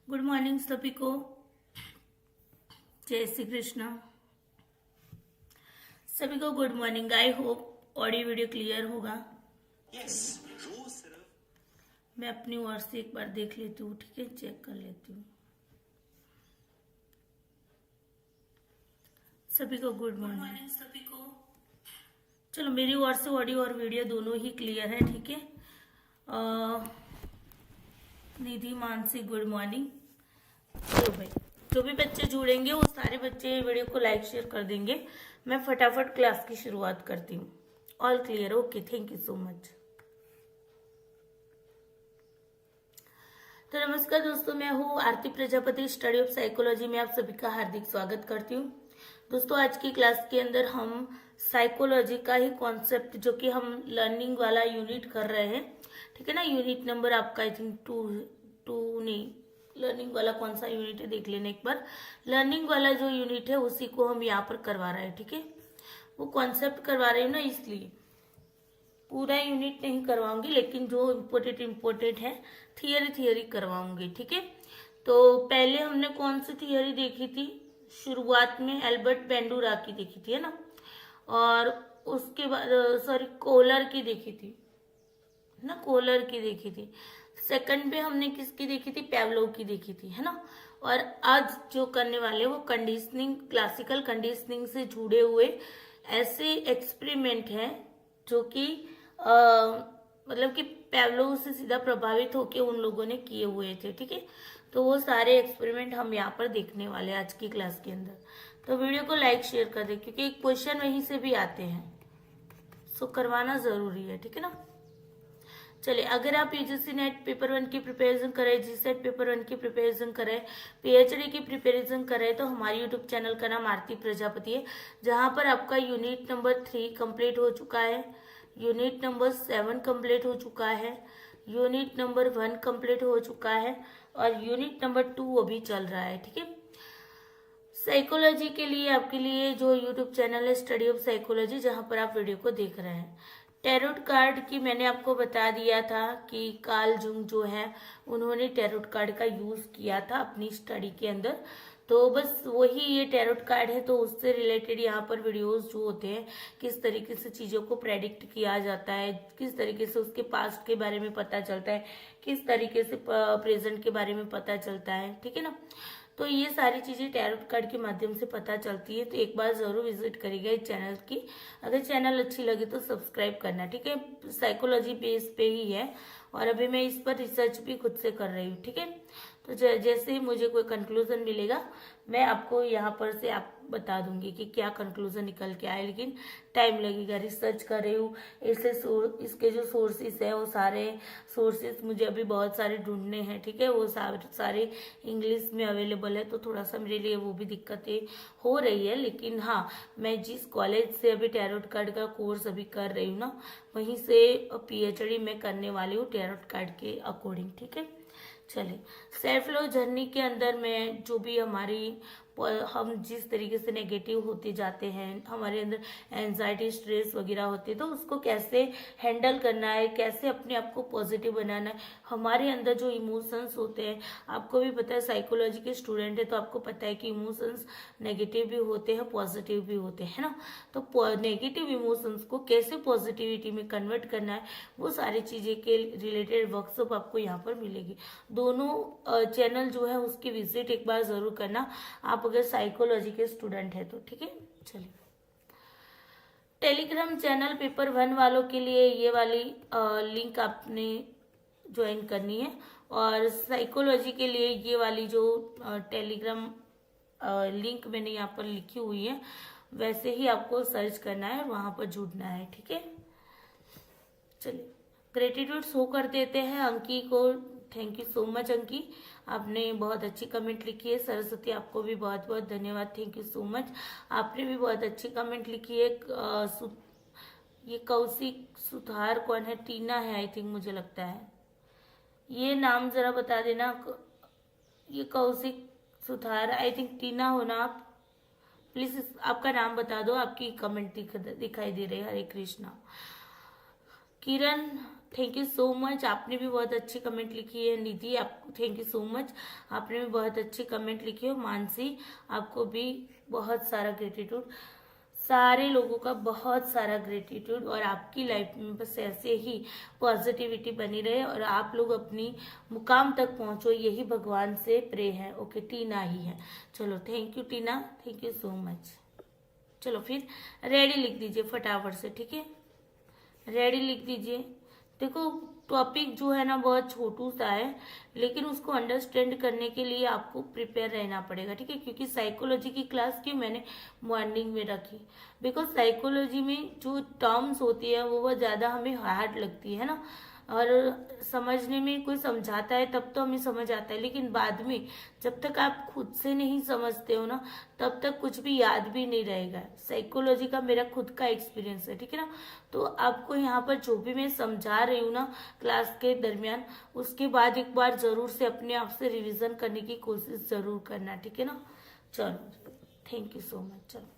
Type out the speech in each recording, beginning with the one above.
Good morning सभी को। जय श्री कृष्णा। सभी को good morning. I hope audio video clear होगा। मैं अपनी ओर से एक बार देख लेती हूँ, ठीक है, चेक कर लेती हूँ। सभी को गुड मॉर्निंग सभी को। चलो, मेरी ओर से ऑडियो और वीडियो दोनों ही क्लियर है, ठीक है। निधि मानसी गुड मॉर्निंग। चलो भाई, जो भी बच्चे जुड़ेंगे वो सारे बच्चे वीडियो को लाइक शेयर कर देंगे। मैं फटाफट क्लास की शुरुआत करती हूँ। All clear? Okay, thank you so much. तो नमस्कार दोस्तों, मैं हूँ आरती प्रजापति, स्टडी ऑफ साइकोलॉजी में आप सभी का हार्दिक स्वागत करती हूँ। दोस्तों, आज की क्लास के अंदर हम साइकोलॉजी का ही कॉन्सेप्ट, जो कि हम लर्निंग वाला यूनिट कर रहे हैं, ठीक है ना। यूनिट नंबर आपका आई थिंक टू नहीं, लर्निंग वाला कौन सा यूनिट है देख लेना एक बार। लर्निंग वाला जो यूनिट है उसी को हम यहाँ पर करवा रहे हैं, ठीक है। वो कॉन्सेप्ट करवा रहे हैं ना, इसलिए पूरा यूनिट नहीं करवाऊंगी, लेकिन जो इम्पोर्टेंट है थियरी करवाऊंगी, ठीक है। तो पहले हमने कौन सी थियरी देखी थी? शुरुआत में एल्बर्ट बेंडूरा की देखी थी, है ना। और उसके बाद कोलर की देखी थी ना, कोलर की देखी थी। सेकंड पे हमने किसकी देखी थी? पेवलोव की देखी थी, है ना। और आज जो करने वाले वो कंडीशनिंग, क्लासिकल कंडीशनिंग से जुड़े हुए ऐसे एक्सपेरिमेंट हैं जो कि मतलब कि पेवलोव से सीधा प्रभावित होकर उन लोगों ने किए हुए थे, ठीक है। तो वो सारे एक्सपेरिमेंट हम यहाँ पर देखने वाले हैं आज की क्लास के अंदर। तो वीडियो को लाइक शेयर कर दे, क्योंकि एक क्वेश्चन वहीं से भी आते हैं, सो करवाना जरूरी है, ठीक है ना। चलिए, अगर आप यूजीसी नेट पेपर 1 की प्रिपरेशन करें, जीसेट पेपर 1 की प्रिपरेशन करें, पीएचडी की प्रिपरेशन करें, तो हमारे यूट्यूब चैनल का नाम आरती प्रजापति है, जहां पर आपका यूनिट नंबर 3 कंप्लीट हो चुका है, यूनिट नंबर 7 कंप्लीट हो चुका है, यूनिट नंबर 1 कंप्लीट हो चुका है, और यूनिट नंबर 2 अभी चल रहा है, ठीक है। साइकोलॉजी के लिए आपके लिए जो यूट्यूब चैनल है स्टडी ऑफ साइकोलॉजी, जहां पर आप वीडियो को देख रहे हैं। टैरोट कार्ड की मैंने आपको बता दिया था कि कार्ल जुंग जो है उन्होंने टैरोट कार्ड का यूज किया था अपनी स्टडी के अंदर। तो बस वही ये टैरोट कार्ड है, तो उससे रिलेटेड यहाँ पर वीडियोस जो होते हैं, किस तरीके से चीज़ों को प्रेडिक्ट किया जाता है, किस तरीके से उसके पास्ट के बारे में पता चलता है, किस तरीके से प्रेजेंट के बारे में पता चलता है, ठीक है ना। तो ये सारी चीज़ें टैरोट कार्ड के माध्यम से पता चलती है। तो एक बार ज़रूर विजिट करिएगा इस चैनल की। अगर चैनल अच्छी लगे तो सब्सक्राइब करना, ठीक है। साइकोलॉजी बेस पे ही है, और अभी मैं इस पर रिसर्च भी खुद से कर रही हूँ, ठीक है। तो जैसे ही मुझे कोई कंक्लूजन मिलेगा, मैं आपको यहाँ पर से आप बता दूंगी कि क्या कंक्लूजन निकल के आए, लेकिन टाइम लगेगा। रिसर्च कर रही हूँ, इसके जो सोर्सेस है वो सारे सोर्सेस मुझे अभी बहुत सारे ढूंढने हैं, ठीक है। वो सारे इंग्लिश में अवेलेबल है, तो थोड़ा सा मेरे लिए वो भी दिक्कतें हो रही है। लेकिन हाँ, मैं जिस कॉलेज से अभी टैरोट कार्ड का कोर्स अभी कर रही हूँ ना, वहीं से पीएचडी मैं करने वाली हूँ टैरोट कार्ड के अकॉर्डिंग, ठीक है। चलिए, सेल्फ लव जर्नी के अंदर में जो भी हम जिस तरीके से नेगेटिव होते जाते हैं, हमारे अंदर एंजाइटी, स्ट्रेस वगैरह होती है, तो उसको कैसे हैंडल करना है, कैसे अपने आप को पॉजिटिव बनाना है। हमारे अंदर जो इमोशंस होते हैं, आपको भी पता है, साइकोलॉजी के स्टूडेंट है तो आपको पता है कि इमोशंस नेगेटिव भी होते हैं, पॉजिटिव भी होते हैं ना। तो नेगेटिव इमोशंस को कैसे पॉजिटिविटी में कन्वर्ट करना है, वो सारी चीज़ें के रिलेटेड वर्कशॉप आपको यहाँ पर मिलेगी। दोनों चैनल जो है उसकी विजिट एक बार जरूर करना, आप अगर साइकोलॉजी के स्टूडेंट है तो, ठीक है। चलिए, टेलीग्राम चैनल पेपर 1 वालों के लिए ये वाली लिंक आपने ज्वाइन करनी है, और साइकोलॉजी के लिए ये वाली जो टेलीग्राम लिंक मैंने यहाँ पर लिखी हुई है, वैसे ही आपको सर्च करना है और वहां पर जुड़ना है, ठीक है। चलिए, ग्रेटिट्यूड शो कर देते हैं अंकी को। थैंक यू सो मच अंकी, आपने बहुत अच्छी कमेंट लिखी है। सरस्वती, आपको भी बहुत बहुत धन्यवाद, थैंक यू सो मच, आपने भी बहुत अच्छी कमेंट लिखी है। ये कौशिक सुधार कौन है? टीना है आई थिंक, मुझे लगता है। ये नाम जरा बता देना। ये कौशिक सुधार आई थिंक टीना हो ना आप? प्लीज आपका नाम बता दो, आपकी कमेंट दिखाई दे रही है। हरे कृष्णा। किरण थैंक यू सो मच, आपने भी बहुत अच्छी कमेंट लिखी है। निधि, आपको थैंक यू सो मच, आपने भी बहुत अच्छी कमेंट लिखी है। मानसी, आपको भी बहुत सारा ग्रेटिट्यूड, सारे लोगों का बहुत सारा ग्रेटिट्यूड। और आपकी लाइफ में बस ऐसे ही पॉजिटिविटी बनी रहे और आप लोग अपनी मुकाम तक पहुंचो, यही भगवान से प्रे है। ओके, टीना ही है। चलो, thank you Tina, thank you so much. चलो फिर रेडी लिख दीजिए फटाफट से, ठीक है, रेडी लिख दीजिए। देखो, टॉपिक जो है ना बहुत छोटू सा है, लेकिन उसको अंडरस्टैंड करने के लिए आपको प्रिपेयर रहना पड़ेगा, ठीक है। क्योंकि साइकोलॉजी की क्लास क्यों मैंने मॉर्निंग में रखी, बिकॉज साइकोलॉजी में जो टर्म्स होती है वो बहुत ज़्यादा हमें हार्ड लगती है ना, और समझने में कोई समझाता है तब तो हमें समझ आता है, लेकिन बाद में जब तक आप खुद से नहीं समझते हो ना, तब तक कुछ भी याद भी नहीं रहेगा। साइकोलॉजी का मेरा खुद का एक्सपीरियंस है, ठीक है ना। तो आपको यहाँ पर जो भी मैं समझा रही हूँ ना क्लास के दरमियान, उसके बाद एक बार जरूर से अपने आप से रिविजन करने की कोशिश जरूर करना, ठीक है ना। चलो, थैंक यू सो मच। चलो,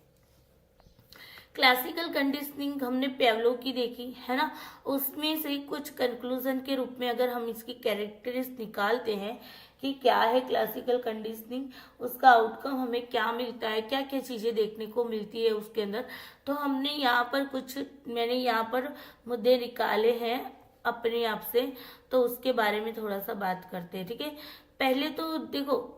क्लासिकल कंडीशनिंग हमने पेवलो की देखी है ना, उसमें से कुछ कंक्लूजन के रूप में अगर हम इसकी कैरेक्टरिस्टिक्स निकालते हैं कि क्या है क्लासिकल कंडीशनिंग, उसका आउटकम हमें क्या मिलता है, क्या क्या चीजें देखने को मिलती है उसके अंदर, तो हमने यहाँ पर मैंने यहाँ पर मुद्दे निकाले हैं अपने आप से, तो उसके बारे में थोड़ा सा बात करते हैं, ठीक है। पहले तो देखो,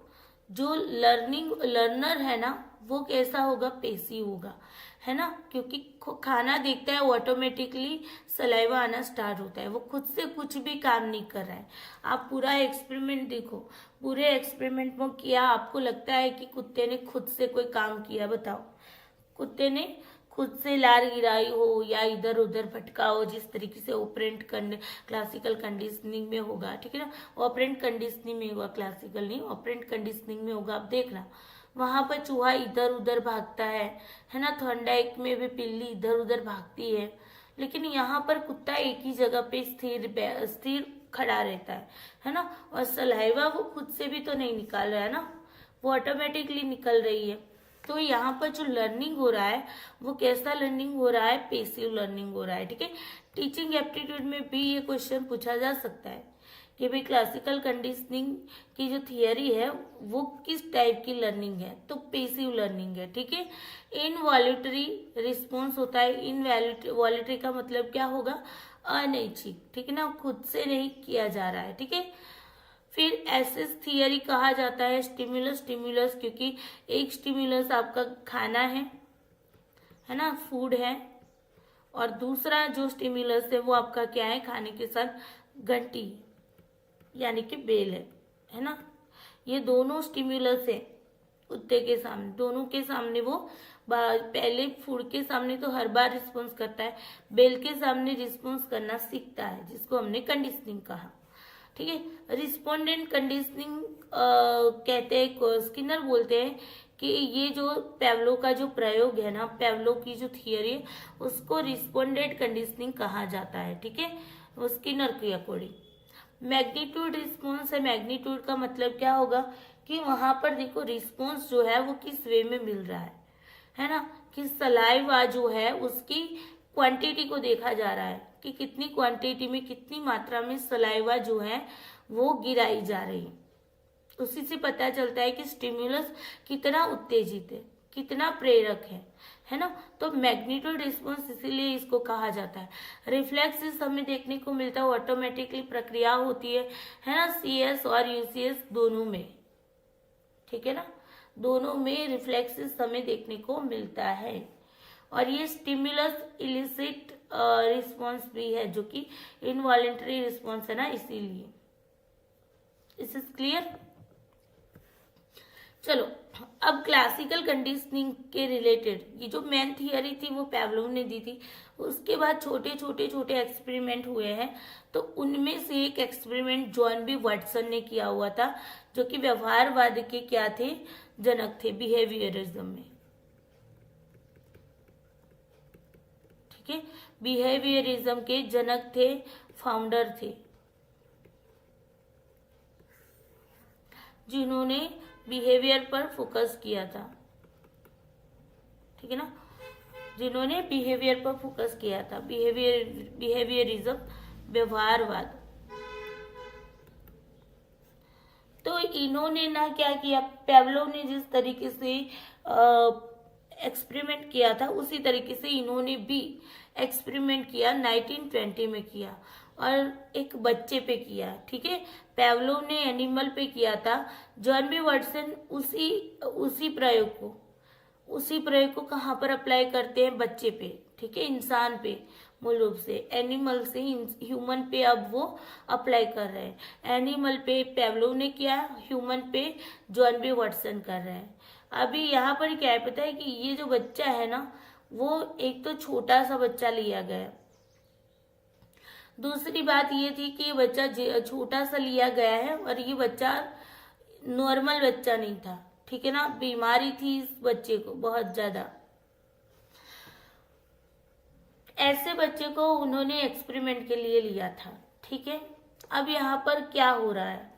जो लर्नर है ना वो कैसा होगा, पेसिव होगा, है ना। क्योंकि खाना देखता है, ऑटोमेटिकली सलाइवा आना स्टार्ट होता है, वो खुद से कुछ भी काम नहीं कर रहा है। आप पूरा एक्सपेरिमेंट देखो, पूरे एक्सपेरिमेंट में किया, आपको लगता है कि कुत्ते ने खुद से कोई काम किया, बताओ। कुत्ते ने खुद से लार गिराई हो या इधर उधर भटका हो, जिस तरीके से ऑपरेंट क्लासिकल कंडीशनिंग में होगा, ठीक है ना। ऑपरेंट कंडीशनिंग में होगा, क्लासिकल नहीं, ऑपरेंट कंडीशनिंग में होगा। आप देखना, वहां पर चूहा इधर उधर भागता है ना। थॉर्नडाइक में भी पिल्ली इधर उधर भागती है, लेकिन यहाँ पर कुत्ता एक ही जगह पे स्थिर खड़ा रहता है ना। और सलाइवा वो खुद से भी तो नहीं निकाल रहा है ना, वो ऑटोमेटिकली निकल रही है। तो यहाँ पर जो लर्निंग हो रहा है वो कैसा लर्निंग हो रहा है, पेसिव लर्निंग हो रहा है, ठीक है। टीचिंग एप्टीट्यूड में भी ये क्वेश्चन पूछा जा सकता है कि भाई क्लासिकल कंडीशनिंग की जो थियरी है वो किस टाइप की लर्निंग है, तो पेसिव लर्निंग है, ठीक है। इनवॉल्यूटरी रिस्पॉन्स होता है, इनवॉल्यूटरी का मतलब क्या होगा, अनैच्छिक, ठीक है ना, खुद से नहीं किया जा रहा है, ठीक है। फिर एसेस थियरी कहा जाता है स्टिमुलस स्टिमुलस, क्योंकि एक स्टिमुलस आपका खाना है ना, फूड है, और दूसरा जो स्टिमुलस है वो आपका क्या है, खाने के साथ घंटी यानी कि बेल है ना। ये दोनों स्टिमुलस है कुत्ते के सामने, दोनों के सामने वो पहले फूड के सामने तो हर बार रिस्पॉन्स करता है, बेल के सामने रिस्पॉन्स करना सीखता है, जिसको हमने कंडीशनिंग कहा, ठीक है। रिस्पोंडेंट कंडीशनिंग कहते हैं, स्किनर बोलते हैं कि ये जो पेवलो का जो प्रयोग है ना, पेवलो की जो थियरी है उसको रिस्पोंडेंट कंडीशनिंग कहा जाता है, ठीक है, वो स्किनर के अकॉर्डिंग। मैग्नीट्यूड रिस्पॉन्स है, मैग्नीट्यूड का मतलब क्या होगा कि वहां पर देखो रिस्पॉन्स जो है वो किस वे में मिल रहा है ना, कि सलाइवा जो है उसकी क्वांटिटी को देखा जा रहा है कि कितनी क्वांटिटी में, कितनी मात्रा में सलाइवा जो है वो गिराई जा रही है। उसी से पता चलता है कि स्टिमुलस कितना उत्तेजित है, कितना प्रेरक है ना। तो मैग्नीट्यूड रिस्पॉन्स इसीलिए इसको कहा जाता है। रिफ्लेक्सेस हमें देखने को मिलता है, ऑटोमेटिकली प्रक्रिया होती है ना, सीएस और यूसीएस दोनों में, ठीक है ना, दोनों में रिफ्लेक्सेस हमें देखने को मिलता है। और ये स्टिमुलस इलिसिट रिस्पॉन्स भी है, जो कि इनवॉलेंटरी रिस्पॉन्स है ना, इसीलिए। इस इज क्लियर। चलो, अब क्लासिकल कंडीशनिंग के रिलेटेड ये जो मेन थियरी थी वो पेवलोव ने दी थी, उसके बाद छोटे छोटे एक्सपेरिमेंट हुए हैं। तो उनमें से एक एक्सपेरिमेंट जॉन बी वाटसन ने किया हुआ था, जो कि व्यवहारवाद के क्या थे, जनक थे, बिहेवियरिज्म में, ठीक है, बिहेवियरिज्म के जनक थे, फाउंडर थे, जिन्होंने बिहेवियर पर फोकस किया था, ठीक है ना, जिन्होंने बिहेवियर पर फोकस किया था, बिहेवियरिज्म व्यवहारवाद। तो इन्होंने ना क्या किया, पेवलोव ने जिस तरीके से एक्सपेरिमेंट किया था उसी तरीके से इन्होंने भी एक्सपेरिमेंट किया, 1920 में किया और एक बच्चे पे किया। ठीक है, पेवलोव ने एनिमल पे किया था, जॉन बी वाटसन उसी प्रयोग को कहाँ पर अप्लाई करते हैं, बच्चे पे। ठीक है, इंसान पे, मूल रूप से एनिमल से ह्यूमन पे अब वो अप्लाई कर रहे हैं। एनिमल पे पेवलोव ने किया, ह्यूमन पे जॉन बी वाटसन कर रहे हैं। अभी यहाँ पर क्या है पता है कि ये जो बच्चा है ना, वो एक तो छोटा सा बच्चा लिया गया, दूसरी बात ये थी कि ये बच्चा छोटा सा लिया गया है और ये बच्चा नॉर्मल बच्चा नहीं था। ठीक है ना, बीमारी थी इस बच्चे को बहुत ज्यादा। ऐसे बच्चे को उन्होंने एक्सपेरिमेंट के लिए लिया था। ठीक है, अब यहाँ पर क्या हो रहा है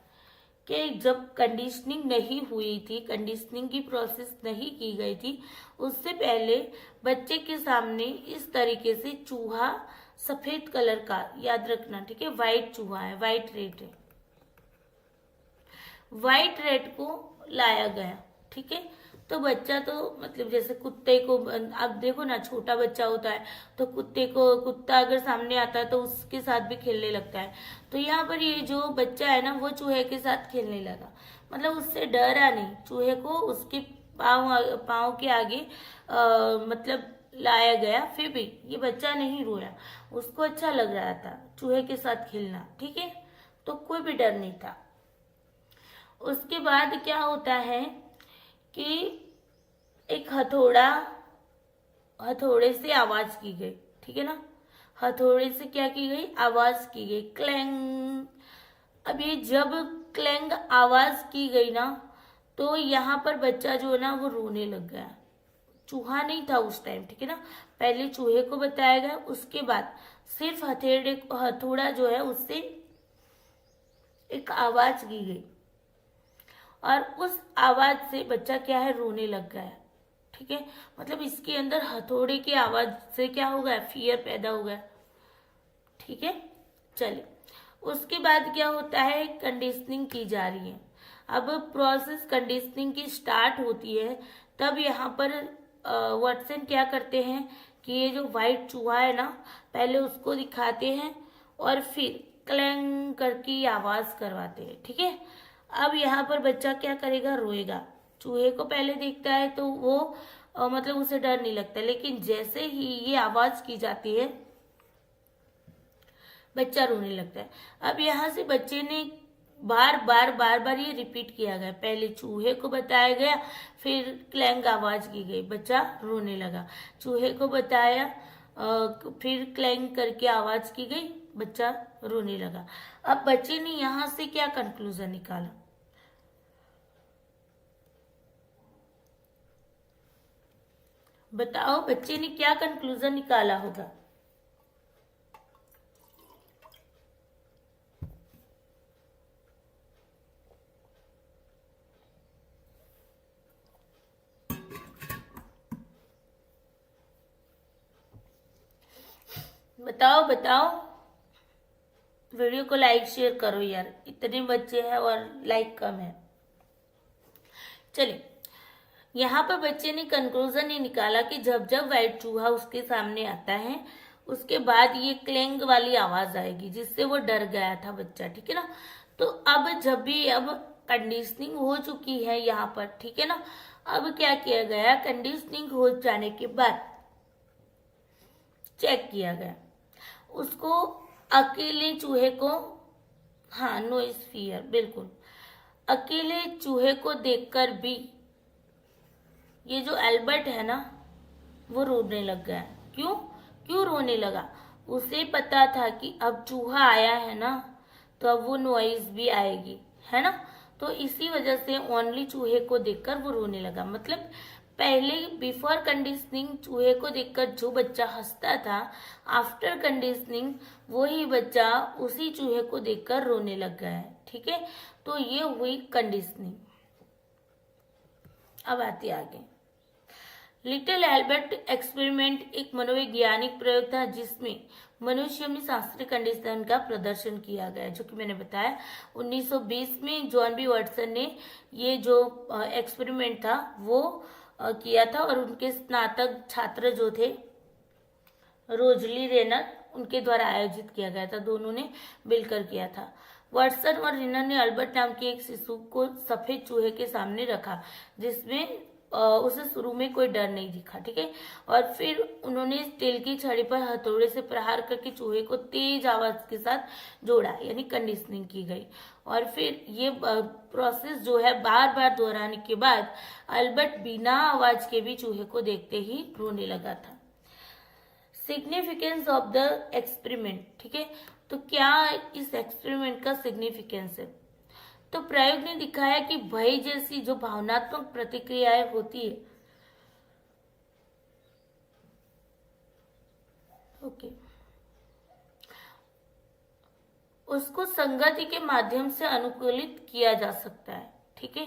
कि जब कंडीशनिंग नहीं हुई थी, कंडीशनिंग की प्रोसेस नहीं की गई थी, उससे पहले बच्चे के सामने इस तरीके से चूहा, सफेद कलर का, याद रखना, ठीक है, व्हाइट चूहा है, व्हाइट रेट है, व्हाइट रेट को लाया गया। ठीक है, तो बच्चा तो मतलब जैसे कुत्ते को, अब देखो ना, छोटा बच्चा होता है तो कुत्ता अगर सामने आता है तो उसके साथ भी खेलने लगता है। तो यहाँ पर ये जो बच्चा है ना, वो चूहे के साथ खेलने लगा, मतलब उससे डरा नहीं, चूहे को उसके पाँव के आगे मतलब लाया गया, फिर भी ये बच्चा नहीं रोया, उसको अच्छा लग रहा था चूहे के साथ खेलना। ठीक है, तो कोई भी डर नहीं था। उसके बाद क्या होता है कि एक हथौड़े से आवाज की गई। ठीक है ना, हथौड़े से क्या की गई, आवाज की गई, क्लैंग। अब ये जब क्लैंग आवाज की गई ना, तो यहाँ पर बच्चा जो है ना वो रोने लग गया। चूहा नहीं था उस टाइम, ठीक है ना, पहले चूहे को बताया गया, उसके बाद सिर्फ हथौड़ा जो है उससे एक आवाज की गई और उस आवाज से बच्चा क्या है, रोने लग गया है। ठीक है, मतलब इसके अंदर हथौड़े की आवाज से क्या हो गया, फियर पैदा हो गया। ठीक है, चलिए उसके बाद क्या होता है, कंडीशनिंग की जा रही है। अब प्रोसेस कंडीशनिंग की स्टार्ट होती है, तब यहाँ पर वाटसन क्या करते हैं कि ये जो व्हाइट चूहा है ना, पहले उसको दिखाते हैं और फिर क्लैंग करके आवाज करवाते हैं। ठीक है, अब यहाँ पर बच्चा क्या करेगा, रोएगा। चूहे को पहले देखता है तो वो मतलब उसे डर नहीं लगता, लेकिन जैसे ही ये आवाज की जाती है बच्चा रोने लगता है। अब यहाँ से बच्चे ने बार बार ये रिपीट किया गया, पहले चूहे को बताया गया, फिर क्लैंग आवाज की गई, बच्चा रोने लगा, चूहे को बताया, फिर क्लैंग करके आवाज की गई, बच्चा रोने लगा। अब बच्चे ने यहाँ से क्या कंक्लूजन निकाला, बताओ, बच्चे ने क्या कंक्लूजन निकाला होगा। बताओ बताओ, वीडियो को लाइक शेयर करो यार, इतने बच्चे हैं और लाइक कम है। चलिए, यहाँ पर बच्चे ने कंक्लूजन ये निकाला कि जब जब व्हाइट चूहा उसके सामने आता है, उसके बाद ये क्लैंग वाली आवाज आएगी, जिससे वो डर गया था बच्चा। ठीक है ना, तो अब जब भी अब कंडीशनिंग हो चुकी है यहाँ पर, ठीक है ना, अब क्या किया गया, कंडीशनिंग हो जाने के बाद चेक किया गया, उसको अकेले चूहे को, हाँ, नो फियर, बिल्कुल, अकेले चूहे को देखकर भी ये जो एल्बर्ट है ना वो रोने लग गया। क्यों रोने लगा, उसे पता था कि अब चूहा आया है ना तो अब वो नॉइज भी आएगी, है ना, तो इसी वजह से ओनली चूहे को देखकर वो रोने लगा। मतलब पहले बिफोर कंडीशनिंग चूहे को देखकर जो बच्चा हंसता था, आफ्टर कंडीशनिंग वही बच्चा उसी चूहे को देखकर रोने लग गया है। ठीक है, तो ये हुई कंडीशनिंग। अब आती आगे, लिटिल एल्बर्ट एक्सपेरिमेंट एक मनोवैज्ञानिक प्रयोग था जिसमें मनुष्य में शास्त्रीय कंडीशन का प्रदर्शन किया गया, जो कि मैंने बताया 1920 में जॉन बी वाटसन ने ये जो एक्सपेरिमेंट था वो किया था, और उनके स्नातक छात्र जो थे रोजली रेनर, उनके द्वारा आयोजित किया गया था। दोनों ने मिलकर किया था। वाटसन और रेनर ने अल्बर्ट नाम के एक शिशु को सफेद चूहे के सामने रखा जिसमें उसे शुरू में कोई डर नहीं दिखा, ठीक है। और फिर उन्होंने स्टील की छड़ी पर हथौड़े से प्रहार करके चूहे को तेज आवाज के साथ जोड़ा, यानी कंडीशनिंग की गई। और फिर ये प्रोसेस जो है बार बार दोहराने के बाद अल्बर्ट बिना आवाज के भी चूहे को देखते ही रोने लगा था। सिग्निफिकेंस ऑफ द एक्सपेरिमेंट, ठीक है। तो क्या इस एक्सपेरिमेंट का सिग्निफिकेंस है? तो प्रयोग ने दिखाया कि भय जैसी जो भावनात्मक प्रतिक्रियाएं होती है, ओके, उसको संगति के माध्यम से अनुकूलित किया जा सकता है, ठीक है।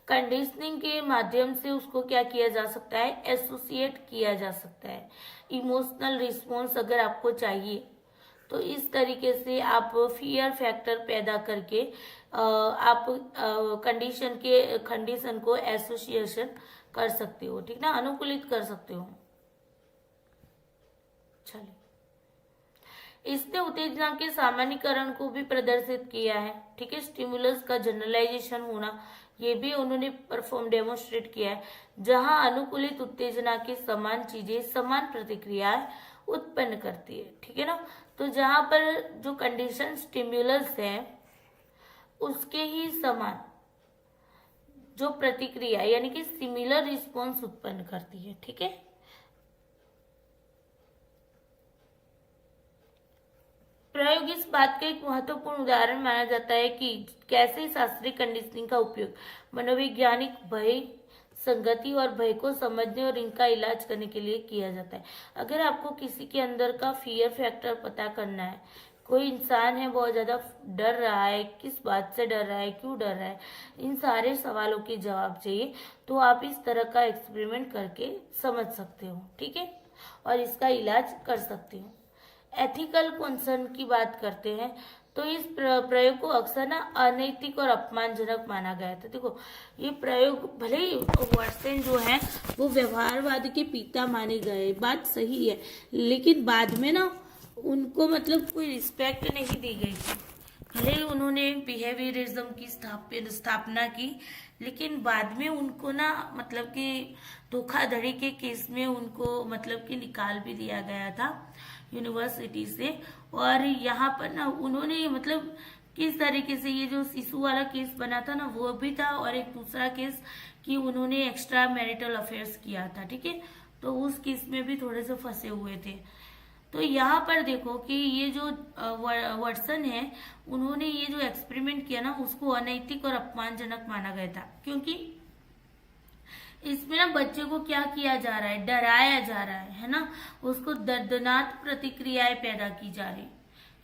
कंडीशनिंग के माध्यम से उसको क्या किया जा सकता है? एसोसिएट किया जा सकता है। इमोशनल रिस्पॉन्स अगर आपको चाहिए तो इस तरीके से आप फियर फैक्टर पैदा करके आप कंडीशन को एसोसिएशन कर सकते हो, ठीक ना, अनुकूलित कर सकते हो। चलिए, इसने उत्तेजना के सामान्यकरण को भी प्रदर्शित किया है, ठीक है। स्टिमुलस का जनरलाइजेशन होना, ये भी उन्होंने परफॉर्म डेमोन्स्ट्रेट किया है, जहां अनुकूलित उत्तेजना की समान चीजें समान प्रतिक्रियाएं उत्पन्न करती है, ठीक है ना। तो जहां पर जो कंडीशन स्टिमुलस है उसके ही समान जो प्रतिक्रिया यानी कि सिमिलर रिस्पॉन्स उत्पन्न करती है, ठीक है। प्रयोग इस बात का एक महत्वपूर्ण उदाहरण माना जाता है कि कैसे शास्त्रीय कंडीशनिंग का उपयोग मनोवैज्ञानिक भय, संगति और भय को समझने और इनका इलाज करने के लिए किया जाता है। अगर आपको किसी के अंदर का फियर फैक्टर पता करना है, कोई इंसान है बहुत ज्यादा डर रहा है, किस बात से डर रहा है, क्यों डर रहा है, इन सारे सवालों के जवाब चाहिए, तो आप इस तरह का एक्सपेरिमेंट करके समझ सकते हो, ठीक है, और इसका इलाज कर सकते हो। एथिकल कंसर्न की बात करते हैं तो इस प्रयोग को अक्सर ना अनैतिक और अपमानजनक माना गया था। देखो, ये प्रयोग भले ही वाटसन जो है वो व्यवहारवाद के पिता माने गए, बात सही है, लेकिन बाद में ना उनको मतलब कोई रिस्पेक्ट नहीं दी गई थी। भले ही उन्होंने बिहेवियरिज्म की स्थापना की, लेकिन बाद में उनको ना मतलब कि धोखाधड़ी के केस में उनको मतलब कि निकाल भी दिया गया था यूनिवर्सिटी से। और यहाँ पर ना उन्होंने मतलब किस तरीके से ये जो शिशु वाला केस बना था ना वो भी था, और एक दूसरा केस कि उन्होंने एक्स्ट्रा मैरिटल अफेयर्स किया था, ठीक है, तो उस केस में भी थोड़े से फंसे हुए थे। तो यहाँ पर देखो कि ये जो वाटसन है उन्होंने ये जो एक्सपेरिमेंट किया ना उसको अनैतिक और अपमानजनक माना गया था, क्योंकि इसमें ना बच्चे को क्या किया जा रहा है? डराया जा रहा है ना, उसको दर्दनाक प्रतिक्रियाएं पैदा की जा रही।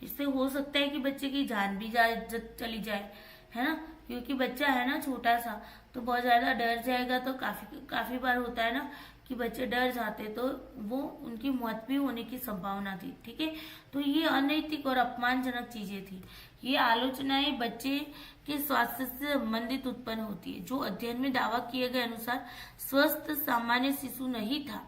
इससे हो सकता है कि बच्चे की जान भी चली जाए, है ना, क्योंकि बच्चा है ना छोटा सा, तो बहुत ज्यादा डर जाएगा। तो काफी बार होता है ना कि बच्चे डर जाते तो वो उनकी मौत भी होने की संभावना थी, ठीक है। तो ये अनैतिक और अपमानजनक चीजें थी। ये आलोचनाएं बच्चे के स्वास्थ्य से संबंधित उत्पन्न होती है। जो अध्ययन में दावा किए गए अनुसार स्वस्थ सामान्य शिशु नहीं था,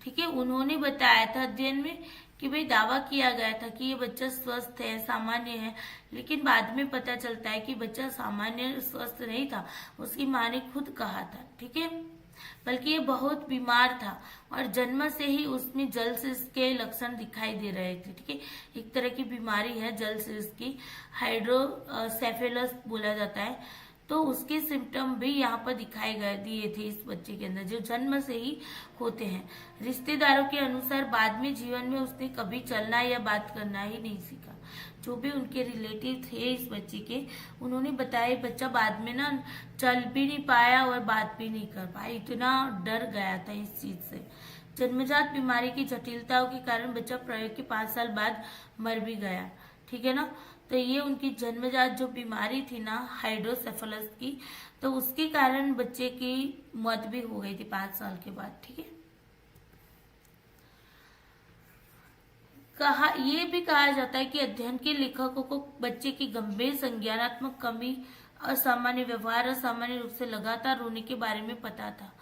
ठीक है। उन्होंने बताया था अध्ययन में कि भाई दावा किया गया था कि ये बच्चा स्वस्थ है, सामान्य है, लेकिन बाद में पता चलता है कि बच्चा सामान्य स्वस्थ नहीं था, उसकी माँ ने खुद कहा था, ठीक है, बल्कि ये बहुत बीमार था और जन्म से ही उसमें जलसिस के लक्षण दिखाई दे रहे थे, ठीक है। एक तरह की बीमारी है जलसिस की, हाइड्रोसेफेलस बोला जाता है। तो उसके सिम्टम भी यहाँ पर दिए थे इस बच्चे के अंदर, जो जन्म से ही होते हैं। रिश्तेदारों के अनुसार बाद में जीवन में उसने कभी चलना या बात करना ही नहीं सीखा। जो भी उनके रिलेटिव थे इस बच्चे के, उन्होंने बताया बच्चा बाद में ना चल भी नहीं पाया और बात भी नहीं कर पाया, इतना डर गया था इस चीज से। जन्मजात बीमारी की जटिलताओं के कारण बच्चा प्रयोग के 5 साल बाद मर भी गया, ठीक है ना। तो ये उनकी जन्मजात जो बीमारी थी ना हाइड्रोसेफलस की, तो उसके कारण बच्चे की मौत भी हो गई थी 5 साल के बाद, ठीक है। ये भी कहा जाता है कि अध्ययन के लेखकों को बच्चे की गंभीर संज्ञानात्मक कमी, असामान्य व्यवहार, असामान्य रूप से लगातार रोने के बारे में पता था,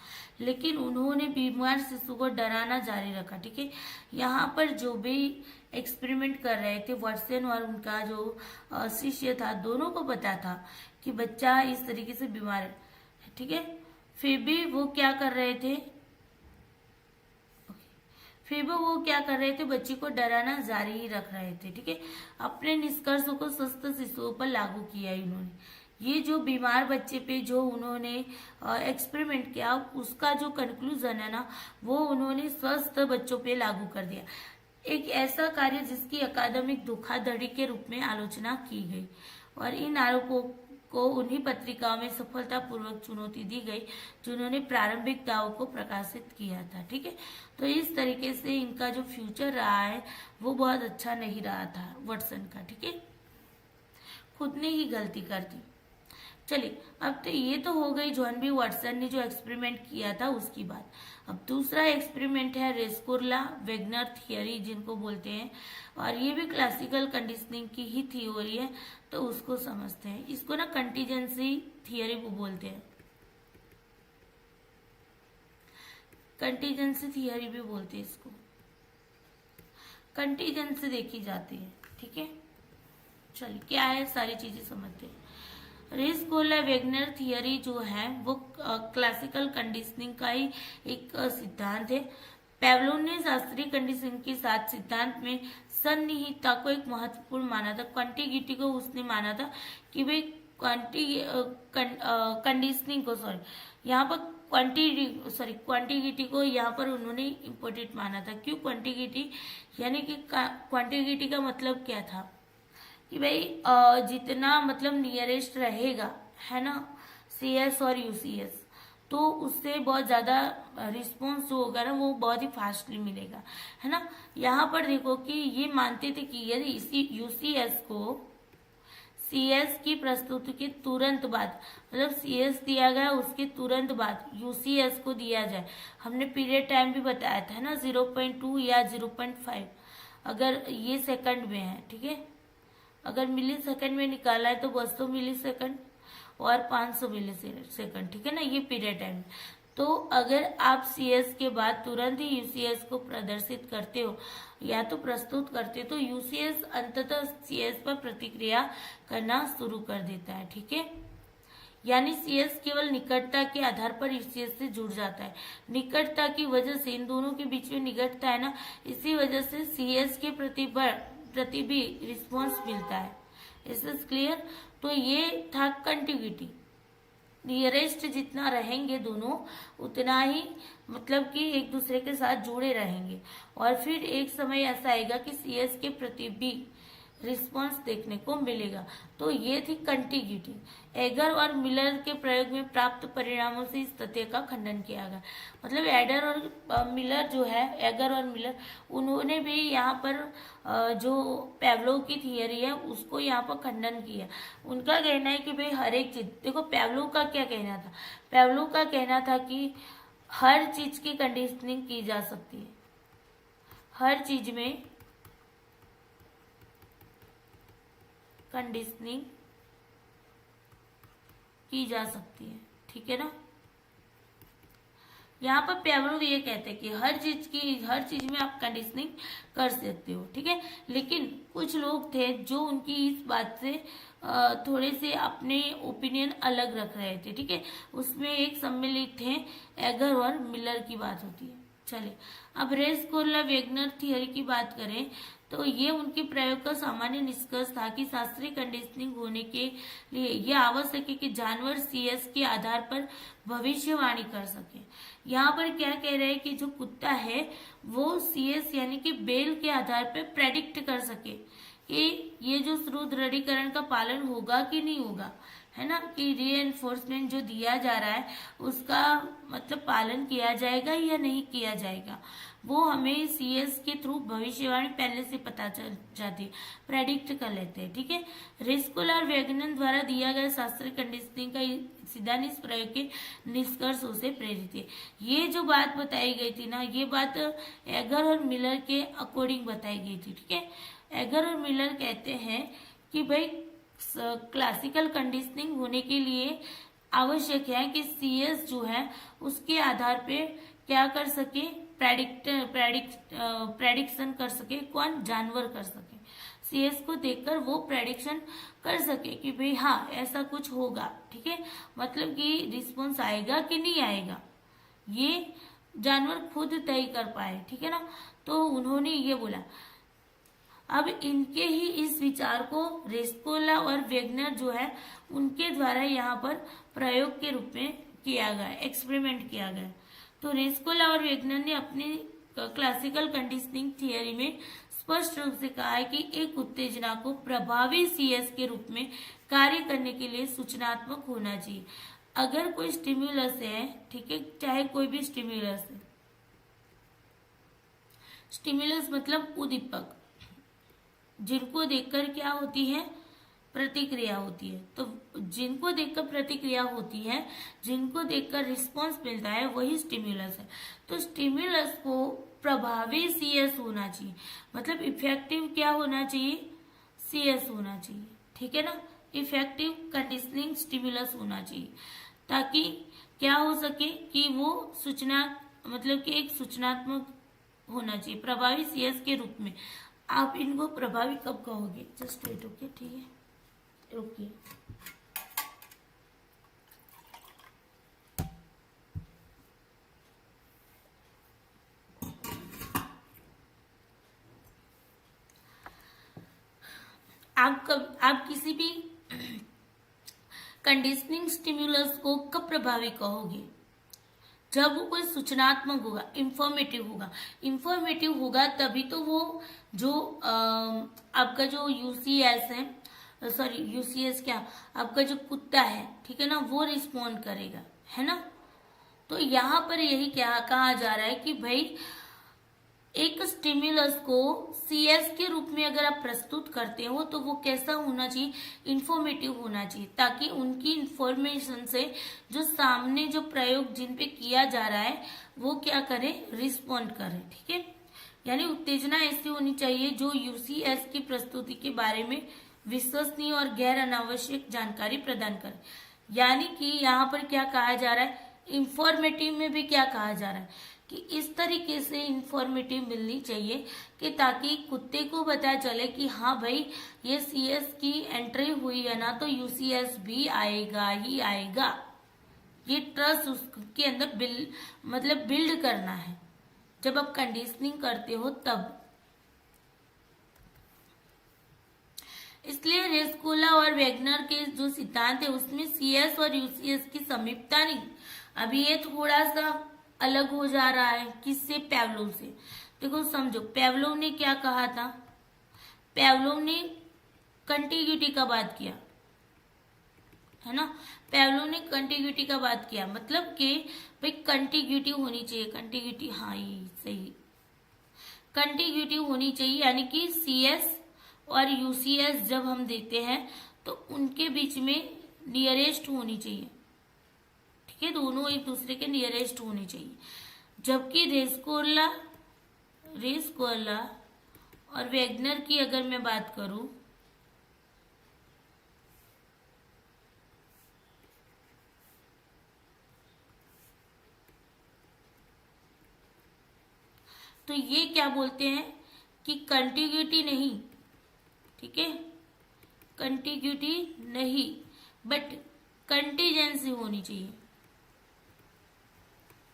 लेकिन उन्होंने बीमार शिशु को डराना जारी रखा। ठीक है, यहाँ पर जो भी एक्सपेरिमेंट कर रहे थे वाटसन और उनका जो शिष्य था, दोनों को पता था कि बच्चा इस तरीके से बीमार है। ठीक है, फिर भी वो क्या कर रहे थे, बच्ची को डराना जारी ही रख रहे थे। ठीक है, अपने निष्कर्षों को स्वस्थ शिशुओं पर लागू किया इन्होंने। ये जो बीमार बच्चे पे जो उन्होंने एक्सपेरिमेंट किया, उसका जो कंक्लूजन है ना, वो उन्होंने स्वस्थ बच्चों पे लागू कर दिया। एक ऐसा कार्य जिसकी अकादमिक धोखाधड़ी के रूप में आलोचना की गई और इन आरोपों को उन्हीं पत्रिकाओं में सफलतापूर्वक चुनौती दी गई जिन्होंने प्रारंभिक दावों को प्रकाशित किया था। ठीक है, तो इस तरीके से इनका जो फ्यूचर रहा है वो बहुत अच्छा नहीं रहा था वाटसन का। ठीक है, खुद ने ही गलती कर दी। चलिए, अब तो ये तो हो गई जॉन बी वाटसन ने जो एक्सपेरिमेंट किया था उसकी बात। अब दूसरा एक्सपेरिमेंट है रेस्कुर्ला वेगनर थियरी जिनको बोलते हैं, और ये भी क्लासिकल कंडीशनिंग की ही थ्योरी है, तो उसको समझते हैं। इसको ना कंटीजेंसी थियरी वो बोलते हैं, कंटीजेंसी थियरी भी बोलते हैं इसको, कंटीजेंसी देखी जाती है। ठीक है, चलिए क्या है सारी चीजें समझते हैं। रेस्कुर्ला वेगनर थियरी जो है वो क्लासिकल कंडीशनिंग का ही एक सिद्धांत है। पेवलोव ने शास्त्रीय कंडीशनिंग के साथ सिद्धांत में सन्निहितता को एक महत्वपूर्ण माना था। क्वांटिगिटी को उसने माना था कि भाई कंडीशनिंग को यहाँ पर क्वांटिगिटी को यहाँ पर उन्होंने इम्पोर्टेंट माना था। क्यों क्वांटिगिटी, यानी कि क्वांटिगिटी का मतलब क्या था कि भाई जितना मतलब नियरेस्ट रहेगा है ना CS और UCS, तो उससे बहुत ज़्यादा रिस्पॉन्स जो होगा ना वो बहुत ही फास्टली मिलेगा, है ना। यहाँ पर देखो कि ये मानते थे कि यदि इसी UCS को CS की प्रस्तुति के तुरंत बाद, मतलब CS दिया गया उसके तुरंत बाद UCS को दिया जाए, हमने पीरियड टाइम भी बताया था ना 0.2 या 0.5, अगर ये सेकंड में है। ठीक है, अगर मिली सेकंड में निकाला है तो 200 मिली सेकंड और 500 मिली सेकंड। ठीक है ना, ये पीरियड टाइम। तो अगर आप CS के बाद तुरंत ही UCS को प्रदर्शित करते हो या तो प्रस्तुत करते हो, तो UCS अंततः CS पर प्रतिक्रिया करना शुरू कर देता है। ठीक है, यानी CS केवल निकटता के आधार पर UCS से जुड़ जाता है। निकटता की वजह से, इन दोनों के बीच में निकटता है ना, इसी वजह से CS के प्रति भी रिस्पॉन्स मिलता है। Is this clear. तो ये था कंटिग्यूटी, नियरेस्ट जितना रहेंगे दोनों उतना ही मतलब कि एक दूसरे के साथ जुड़े रहेंगे, और फिर एक समय ऐसा आएगा कि CS के प्रति भी रिस्पॉन्स देखने को मिलेगा। तो ये थी कंटिग्यूटी। एगर और मिलर के प्रयोग में प्राप्त परिणामों से इस तथ्य का खंडन किया गया। मतलब एडर और मिलर जो है, एगर और मिलर, उन्होंने भी यहाँ पर जो पेवलोव की थियरी है उसको यहाँ पर खंडन किया। उनका कहना है कि भाई हर एक चीज, देखो पेवलोव का क्या कहना था, पेवलोव का कहना था कि हर चीज की कंडीशनिंग की जा सकती है, हर चीज में कंडीशनिंग की जा सकती है। ठीक है ना, यहाँ पर पेवलोव ये कहते हैं कि हर चीज में आप कंडीशनिंग कर सकते हो। ठीक है, लेकिन कुछ लोग थे जो उनकी इस बात से थोड़े से अपने ओपिनियन अलग रख रहे थे। ठीक है, उसमें एक सम्मिलित थे, एगर और मिलर की बात होती है। चलिए, अब रेस्कुर्ला वेगनर थियरी की बात करें तो ये उनके प्रयोग का सामान्य निष्कर्ष था कि शास्त्रीय कंडीशनिंग होने के लिए यह आवश्यक है कि जानवर CS के आधार पर भविष्यवाणी कर सके। यहाँ पर क्या कह रहे हैं कि जो कुत्ता है वो CS यानी कि बेल के आधार पर प्रेडिक्ट कर सके कि ये जो सुदृढ़ीकरण का पालन होगा कि नहीं होगा, है ना, कि रीएनफोर्समेंट जो दिया जा रहा है उसका मतलब पालन किया जाएगा या नहीं किया जाएगा। वो हमें सीएस के थ्रू भविष्यवाणी पहले से पता चल जाती है, प्रेडिक्ट कर लेते हैं। ठीक है, रेस्कुल और वेगनन द्वारा दिया गया शास्त्रीय कंडीशनिंग का सिद्धांत इस प्रयोग के निष्कर्षों से प्रेरित है। ये जो बात बताई गई थी ना, ये बात एगर और मिलर के अकॉर्डिंग बताई गई थी। ठीक है, एगर और मिलर कहते हैं कि भाई क्लासिकल कंडीशनिंग होने के लिए आवश्यक है कि सीएस जो है उसके आधार पे क्या कर सके, प्रेडिक्शन कर सके। कौन? जानवर कर सके। सीएस को देखकर वो प्रेडिक्शन कर सके कि भाई हाँ ऐसा कुछ होगा। ठीक है, मतलब कि रिस्पॉन्स आएगा कि नहीं आएगा, ये जानवर खुद तय कर पाए। ठीक है ना, तो उन्होंने ये बोला। अब इनके ही इस विचार को रेस्कोला और वेगनर जो है उनके द्वारा यहाँ पर प्रयोग के रूप में किया गया, एक्सपेरिमेंट किया गया। तो रेस्कोला और वेगनर ने अपनी क्लासिकल कंडीशनिंग थियरी में स्पष्ट रूप से कहा है कि एक उत्तेजना को प्रभावी सीएस के रूप में कार्य करने के लिए सूचनात्मक होना चाहिए। अगर कोई स्टिम्युलस है, ठीक है, चाहे कोई भी स्टिम्युलस है, स्टिम्युलस मतलब उद्दीपक, जिनको देखकर क्या होती है, प्रतिक्रिया होती है। तो जिनको देखकर प्रतिक्रिया होती है, जिनको देखकर रिस्पांस मिलता है, वही स्टिम्युलस है। तो स्टिम्युलस को प्रभावी सीएस होना चाहिए, मतलब इफेक्टिव क्या होना चाहिए, सीएस होना चाहिए। ठीक है ना, इफेक्टिव कंडीशनिंग स्टिम्युलस होना चाहिए, ताकि क्या हो सके कि वो सूचना, मतलब कि एक सूचनात्मक होना चाहिए प्रभावी सीएस के रूप में। आप इनको प्रभावी कब कहोगे, जस्ट वेट। ओके, ठीक है, रुकिए। आप किसी भी कंडीशनिंग स्टिम्युलस को कब प्रभावी कहोगे, जब वो कोई सूचनात्मक होगा, इंफॉर्मेटिव होगा। इंफॉर्मेटिव होगा तभी तो वो जो आपका जो यूसीएस है, सॉरी यूसीएस क्या, आपका जो कुत्ता है, ठीक है ना, वो रिस्पॉन्ड करेगा, है ना। तो यहाँ पर यही क्या कहा जा रहा है कि भाई एक स्टिम्युलस को सीएस के रूप में अगर आप प्रस्तुत करते हो तो वो कैसा होना चाहिए, इंफॉर्मेटिव होना चाहिए, ताकि उनकी इंफॉर्मेशन से जो सामने जो प्रयोग जिन पे किया जा रहा है वो क्या करे, रिस्पॉन्ड करे। ठीक है, यानी उत्तेजना ऐसी होनी चाहिए जो यूसीएस की प्रस्तुति के बारे में विश्वसनीय और गैर अनावश्यक जानकारी प्रदान करे। यानी कि यहाँ पर क्या कहा जा रहा है, इंफॉर्मेटिव में भी क्या कहा जा रहा है कि इस तरीके से इंफॉर्मेटिव मिलनी चाहिए कि ताकि कुत्ते को पता चले कि हाँ भाई ये सीएस की एंट्री हुई है ना, तो यूसीएस भी आएगा ही आएगा। ये ट्रस्ट उसके अंदर बिल्ड करना है जब आप कंडीशनिंग करते हो तब। इसलिए रेस्कुला और वेगनर के जो सिद्धांत है उसमें सीएस और यूसीएस की समीपता नहीं। अभी ये थोड़ा सा अलग हो जा रहा है, किससे, पेवलोव से। देखो समझो, पेवलोव ने क्या कहा था, पेवलोव ने कंटिग्यूटी का बात किया, है ना। पेवलोव ने कंटिग्यूटी का बात किया, मतलब कि भाई कंटिग्यूटी होनी चाहिए, कंटिग्यूटी, हाँ ये सही, कंटिग्यूटी होनी चाहिए। यानी कि सीएस और यूसीएस जब हम देते हैं तो उनके बीच में नियरेस्ट होनी चाहिए। ठीक है, दोनों एक दूसरे के नियरेस्ट होने चाहिए। जबकि रेस्कुला और वेगनर की अगर मैं बात करूं तो ये क्या बोलते हैं कि कंटिग्यूटी नहीं, ठीक है, कंटिग्यूटी नहीं बट कंटीजेंसी होनी चाहिए।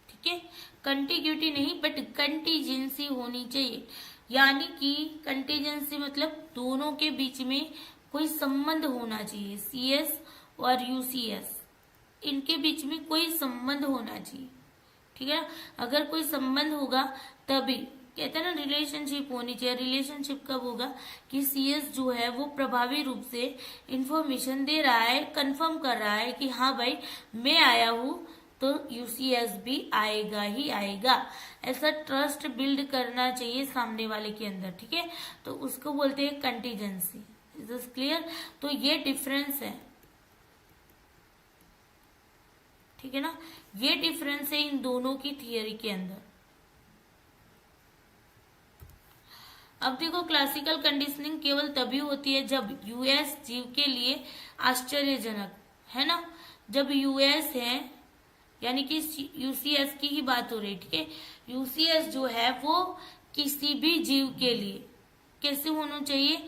ठीक है, कंटिग्यूटी नहीं बट कंटीजेंसी होनी चाहिए। यानी कि कंटीजेंसी मतलब दोनों के बीच में कोई संबंध होना चाहिए, सीएस और यूसीएस, इनके बीच में कोई संबंध होना चाहिए। ठीक है, अगर कोई संबंध होगा तभी कहते हैं ना रिलेशनशिप होनी चाहिए। रिलेशनशिप कब होगा कि सीएस जो है वो प्रभावी रूप से इंफॉर्मेशन दे रहा है, कंफर्म कर रहा है कि हाँ भाई मैं आया हूँ, तो यूसीएस भी आएगा ही आएगा। ऐसा ट्रस्ट बिल्ड करना चाहिए सामने वाले के अंदर, ठीक है। तो उसको बोलते हैं कंटीजेंसी। Is this clear? तो ये डिफरेंस है, ठीक है ना, ये डिफरेंस है इन दोनों की थियरी के अंदर। अब देखो, क्लासिकल कंडीशनिंग केवल तभी होती है जब यूएस जीव के लिए आश्चर्यजनक है ना, जब यूएस है, यानी कि यूसीएस की ही बात हो रही है, ठीक है। यूसीएस जो है वो किसी भी जीव के लिए कैसे होना चाहिए,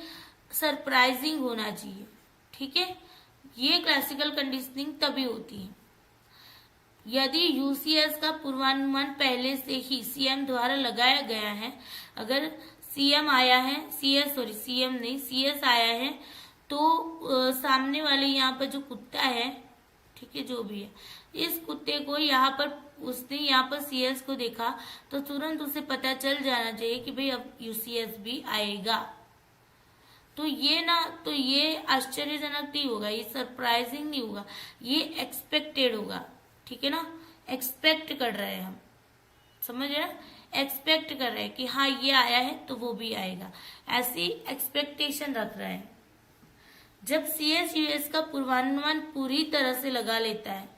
सरप्राइजिंग होना चाहिए, ठीक है। ये क्लासिकल कंडीशनिंग तभी होती है यदि यूसीएस का पूर्वानुमान पहले से ही सीएम द्वारा लगाया गया है। अगर सीएम आया है, सीएम नहीं, सीएस आया है, तो सामने वाले यहाँ पर जो कुत्ता है, ठीक है, जो भी है, इस कुत्ते को यहाँ पर उसने यहाँ पर सीएस को देखा तो तुरंत उसे पता चल जाना चाहिए कि भाई अब यूसीएस भी आएगा। तो ये आश्चर्यजनक नहीं होगा, ये सरप्राइजिंग नहीं होगा, ये एक्सपेक्टेड होगा, ठीक है ना। एक्सपेक्ट कर रहे हैं हम, समझ रहे हैं, एक्सपेक्ट कर रहे हैं कि हाँ ये आया है तो वो भी आएगा, ऐसी एक्सपेक्टेशन रख रहे हैं। जब सीएस यूएस का पूर्वानुमान पूरी तरह से लगा लेता है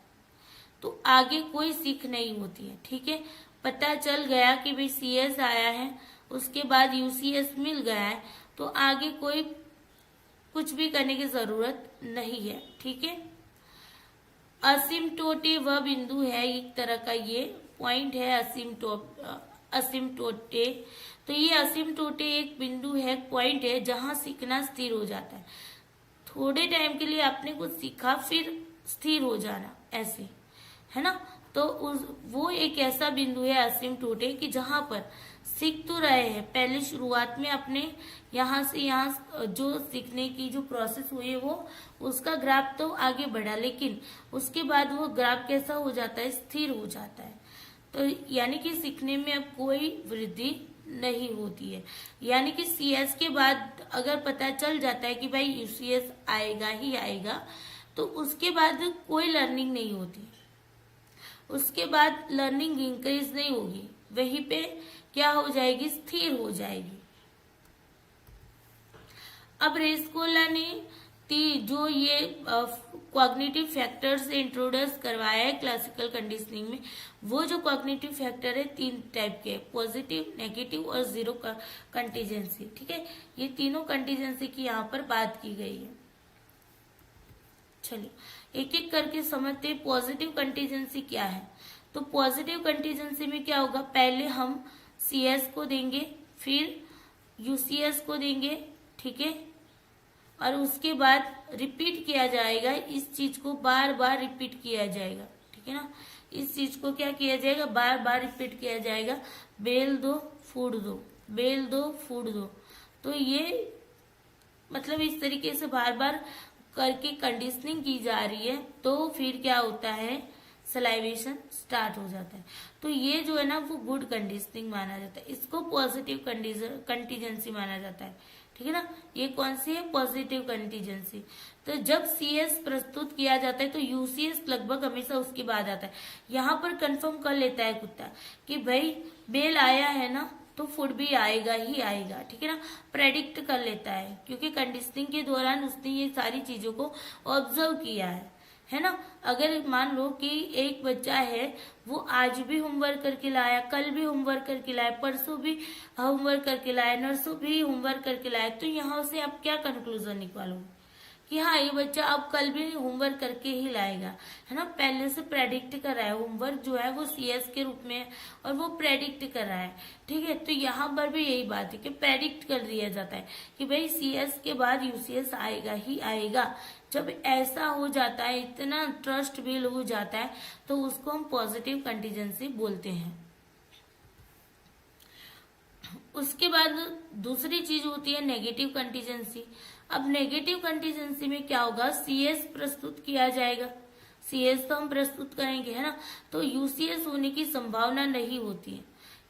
तो आगे कोई सीख नहीं होती है, ठीक है। पता चल गया कि भाई सीएस आया है, उसके बाद यूसीएस मिल गया है, तो आगे कोई कुछ भी करने की जरूरत नहीं है, ठीक है। असिम्टोटे वह बिंदु है, एक तरह का ये पॉइंट है असिम्टोटे। तो ये असिम्टोटे एक बिंदु है, पॉइंट है जहां सीखना स्थिर हो जाता है। थोड़े टाइम के लिए आपने कुछ सीखा फिर स्थिर हो जाना, ऐसे है ना। तो वो एक ऐसा बिंदु है असिम्टोटे कि जहां पर सीख तो रहे हैं, पहले शुरुआत में अपने यहाँ से यहाँ जो सीखने की जो प्रोसेस हुई है वो उसका ग्राफ तो आगे बढ़ा, लेकिन उसके बाद वो ग्राफ कैसा हो जाता है, स्थिर हो जाता है। तो यानी कि सीखने में अब कोई वृद्धि नहीं होती है। यानी कि सीएस के बाद अगर पता चल जाता है कि भाई यूसीएस आएगा ही आएगा, तो उसके बाद कोई लर्निंग नहीं होती, उसके बाद लर्निंग इंक्रीज नहीं होगी, वहीं पे क्या हो जाएगी, स्थिर हो जाएगी। अब रेस्कोला ने जो ये कॉग्निटिव फैक्टर से इंट्रोड्यूस करवाया है क्लासिकल कंडीशनिंग में, वो जो कॉग्निटिव फैक्टर है 3 टाइप के, पॉजिटिव, नेगेटिव और जीरो कंटीजेंसी, ठीक है। ये तीनों कंटीजेंसी की यहाँ पर बात की गई है। चलिए एक एक करके समझते हैं पॉजिटिव कंटीजेंसी क्या है। तो पॉजिटिव कंटीजेंसी में क्या होगा, पहले हम सीएस को देंगे, फिर यूसीएस को देंगे, ठीक है, और उसके बाद रिपीट किया जाएगा, इस चीज को बार बार रिपीट किया जाएगा, ठीक है ना। इस चीज को क्या किया जाएगा, बार बार रिपीट किया जाएगा, बेल दो फूड दो, बेल दो फूड दो। तो ये मतलब इस तरीके से बार बार करके कंडीशनिंग की जा रही है, तो फिर क्या होता है, सलाइवेशन स्टार्ट हो जाता है। तो ये जो है ना वो गुड कंडीशनिंग माना जाता है, इसको पॉजिटिव कंटीजेंसी माना जाता है, ठीक है ना। ये कौन सी है, पॉजिटिव कंटीजेंसी। तो जब सीएस प्रस्तुत किया जाता है तो यूसीएस लगभग हमेशा उसके बाद आता है। यहाँ पर कंफर्म कर लेता है कुत्ता कि भाई बेल आया है ना, तो फूड भी आएगा ही आएगा, ठीक है ना, प्रेडिक्ट कर लेता है, क्योंकि कंडीशनिंग के दौरान उसने ये सारी चीजों को ऑब्जर्व किया है ना। अगर मान लो कि एक बच्चा है, वो आज भी होमवर्क करके लाया, कल भी होमवर्क करके लाया, परसों भी होमवर्क करके लाया, नरसों भी होमवर्क करके लाया, तो यहाँ से आप क्या कंक्लूजन निकालोगे कि हाँ ये बच्चा अब कल भी होमवर्क करके ही लाएगा, है ना। पहले से प्रेडिक्ट कर रहा है, होमवर्क जो है वो सीएस के रूप में है और वो प्रेडिक्ट कर रहा है, ठीक है। तो यहाँ पर भी यही बात है कि प्रेडिक्ट कर दिया जाता है कि भाई सीएस के बाद यूसीएस आएगा ही आएगा। जब ऐसा हो जाता है, इतना ट्रस्ट बिल्ड हो जाता है, तो उसको हम पॉजिटिव कंटीजेंसी बोलते हैं। उसके बाद दूसरी चीज होती है नेगेटिव कंटीजेंसी। अब नेगेटिव कंटीजेंसी में क्या होगा, सीएस प्रस्तुत किया जाएगा, सीएस तो हम प्रस्तुत करेंगे, है ना, तो यूसीएस होने की संभावना नहीं होती है।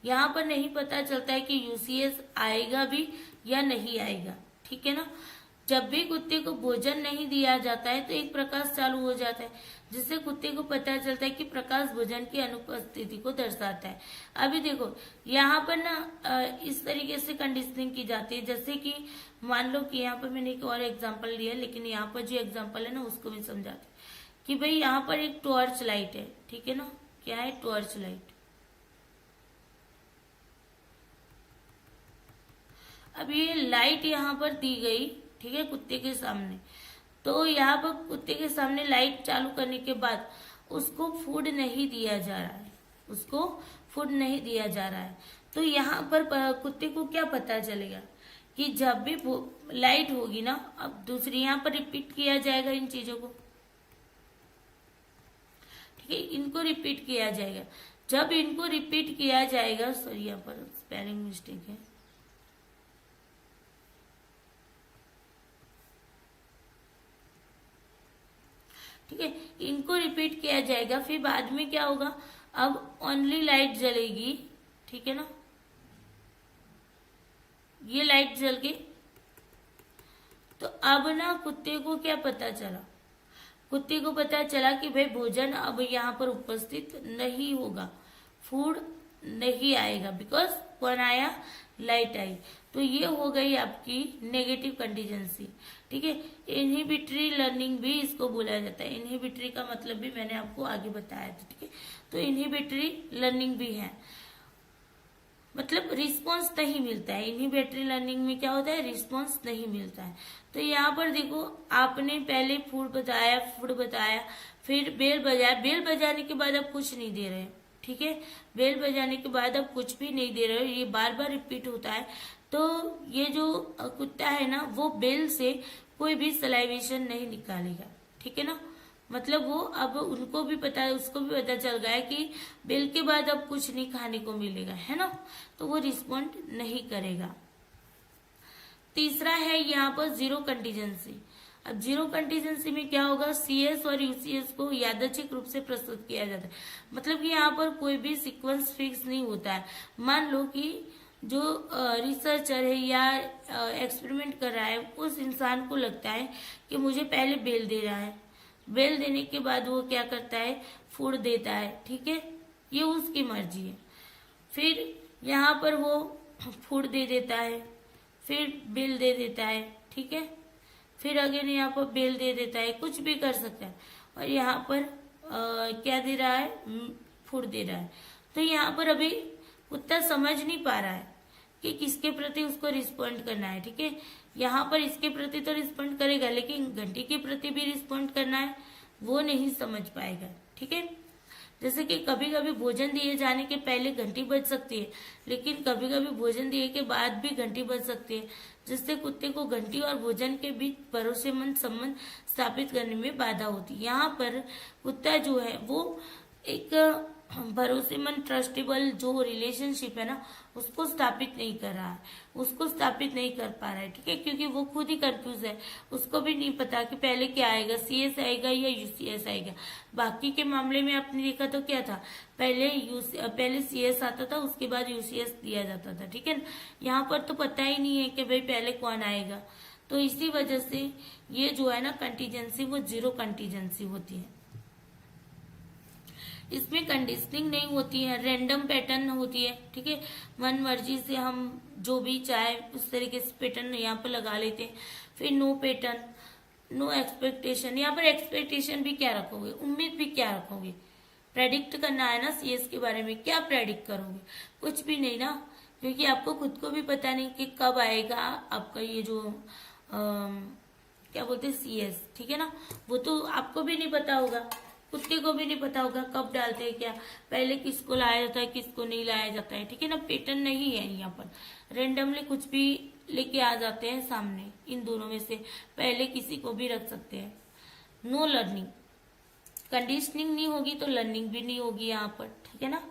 यहाँ पर नहीं पता चलता है कि यूसीएस आएगा भी या नहीं आएगा, ठीक है ना। जब भी कुत्ते को भोजन नहीं दिया जाता है तो एक प्रकाश चालू हो जाता है, जिससे कुत्ते को पता चलता है कि प्रकाश भोजन की अनुपस्थिति को दर्शाता है। अभी देखो यहाँ पर ना इस तरीके से कंडीशनिंग की जाती है, जैसे कि मान लो कि यहाँ पर मैंने एक और एग्जांपल लिया, लेकिन यहाँ पर जो एग्जांपल है ना उसको भी समझाती कि भाई यहाँ पर एक टॉर्च लाइट है, ठीक है ना, क्या है टॉर्च लाइट। अब ये लाइट यहाँ पर दी गई, ठीक है, कुत्ते के सामने। तो यहाँ पर कुत्ते के सामने लाइट चालू करने के बाद उसको फूड नहीं दिया जा रहा है, उसको फूड नहीं दिया जा रहा है। तो यहाँ पर कुत्ते को क्या पता चलेगा कि जब भी लाइट होगी ना, अब दूसरी यहाँ पर रिपीट किया जाएगा इन चीजों को, ठीक है, इनको रिपीट किया जाएगा। जब इनको रिपीट किया जाएगा, सॉरी यहाँ पर स्पेलिंग मिस्टेक है, ठीक है, इनको रिपीट किया जाएगा। फिर बाद में क्या होगा, अब ओनली लाइट जलेगी, ठीक है ना, ये लाइट जल गई। तो अब ना कुत्ते को क्या पता चला, कुत्ते को पता चला कि भाई भोजन अब यहाँ पर उपस्थित नहीं होगा, फूड नहीं आएगा, बिकॉज कौन आया, लाइट आई। तो ये हो गई आपकी नेगेटिव कंटीजेंसी, ठीक है। इनहिबिटरी लर्निंग भी इसको बोला जाता है। इनहिबिटरी का मतलब भी मैंने आपको आगे बताया था, ठीक है। तो इनहिबिटरी लर्निंग भी है, मतलब रिस्पॉन्स नहीं मिलता है। इनहिबिटरी लर्निंग में क्या होता है, रिस्पॉन्स नहीं मिलता है। तो यहाँ पर देखो, आपने पहले फूड बताया, फिर बेल बजाया, बेल बजाने के बाद आप कुछ नहीं दे रहे, ठीक है, बेल बजाने के बाद आप कुछ भी नहीं दे रहे हो, ये बार बार रिपीट होता है। तो ये जो कुत्ता है ना, वो बेल से कोई भी सलाइवेशन नहीं निकालेगा, ठीक है ना, मतलब वो अब उनको भी पता है, उसको भी पता चल गया है कि बेल के बाद अब कुछ नहीं खाने को मिलेगा, है ना, तो वो रिस्पॉन्ड नहीं करेगा। तीसरा है यहाँ पर जीरो कंटीजेंसी। अब जीरो कंटीजेंसी में क्या होगा, सीएस और यूसीएस को यादृच्छिक रूप से प्रस्तुत किया जाता है, मतलब कि यहाँ पर कोई भी सीक्वेंस फिक्स नहीं होता है। मान लो कि जो रिसर्चर है या एक्सपेरिमेंट कर रहा है, उस इंसान को लगता है कि मुझे पहले बेल दे रहा है, बेल देने के बाद वो क्या करता है, फूड देता है, ठीक है, ये उसकी मर्जी है। फिर यहाँ पर वो फूड दे देता है, फिर बेल दे देता है, ठीक है, फिर अगेन यहाँ पर बेल दे देता है, कुछ भी कर सकता है। और यहाँ पर क्या दे रहा है, फूड दे रहा है। तो यहाँ पर अभी कुत्ता समझ नहीं पा रहा है कि किसके प्रति उसको रिस्पॉन्ड करना है, ठीक है। यहाँ पर इसके प्रति तो रिस्पॉन्ड करेगा, लेकिन घंटी के प्रति भी रिस्पॉन्ड करना है, वो नहीं समझ पाएगा, ठीक है। जैसे कि कभी कभी भोजन दिए जाने के पहले घंटी बज सकती है, लेकिन कभी कभी भोजन दिए के बाद भी घंटी बज सकती है, जिससे कुत्ते को घंटी और भोजन के बीच भरोसेमंद संबंध स्थापित करने में बाधा होती है। यहाँ पर कुत्ता जो है वो एक भरोसेमंद ट्रस्टेबल जो रिलेशनशिप है ना, उसको स्थापित नहीं कर रहा है, उसको स्थापित नहीं कर पा रहा है, ठीक है, क्योंकि वो खुद ही कंफ्यूज है, उसको भी नहीं पता कि पहले क्या आएगा, सीएस आएगा या यूसीएस आएगा। बाकी के मामले में आपने देखा तो क्या था, पहले सीएस आता था, उसके बाद यूसीएस दिया जाता था, ठीक है ना। यहाँ पर तो पता ही नहीं है कि भाई पहले कौन आएगा, तो इसी वजह से ये जो है ना कंटीजेंसी, वो जीरो कंटीजेंसी होती है। इसमें कंडीशनिंग नहीं होती है, रैंडम पैटर्न होती है, ठीक है, मन मर्जी से हम जो भी चाहे उस तरीके से पैटर्न यहाँ पर लगा लेते हैं। फिर नो पैटर्न, नो एक्सपेक्टेशन। यहाँ पर एक्सपेक्टेशन भी क्या रखोगे, उम्मीद भी क्या रखोगे, प्रेडिक्ट करना है ना सीएस के बारे में, क्या प्रेडिक्ट करोगे, कुछ भी नहीं ना, क्योंकि आपको खुद को भी पता नहीं कि कब आएगा आपका ये जो क्या बोलते हैं सीएस, ठीक है ना, वो तो आपको भी नहीं पता होगा, कुत्ते को भी नहीं पता होगा कब डालते हैं, क्या पहले किसको लाया जाता है, किसको नहीं लाया जाता है, ठीक है ना। पैटर्न नहीं है यहाँ पर, रेंडमली कुछ भी लेके आ जाते हैं सामने, इन दोनों में से पहले किसी को भी रख सकते हैं। नो लर्निंग, कंडीशनिंग नहीं होगी तो लर्निंग भी नहीं होगी यहाँ पर, ठीक है ना।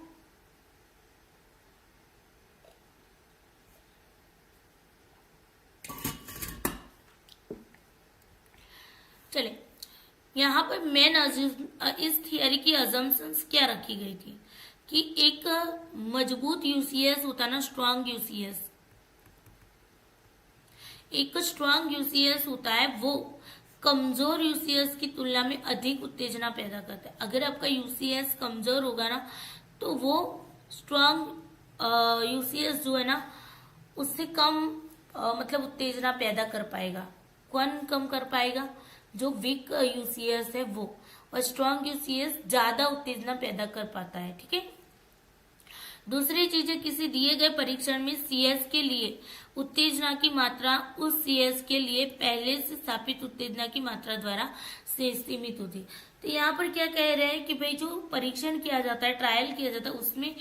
चले, यहाँ पर मेन इस थियरी की अजम्पशंस क्या रखी गई थी कि एक मजबूत यूसीएस होता ना, स्ट्रांग यूसीएस, एक स्ट्रांग यूसीएस होता है वो कमजोर यूसीएस की तुलना में अधिक उत्तेजना पैदा करता है। अगर आपका यूसीएस कमजोर होगा ना तो वो स्ट्रांग यूसीएस जो है ना उससे कम मतलब उत्तेजना पैदा कर पाएगा। कौन कम कर पाएगा? जो वीक यूसीएस है वो, और स्ट्रांग यूसीएस ज्यादा उत्तेजना पैदा कर पाता है। ठीक है। दूसरी चीज है, किसी दिए गए परीक्षण में सीएस के लिए उत्तेजना की मात्रा उस सीएस के लिए पहले से स्थापित उत्तेजना की मात्रा द्वारा से सीमित होती। तो यहाँ पर क्या कह रहे हैं कि भाई जो परीक्षण किया जाता है, ट्रायल किया जाता है, उसमें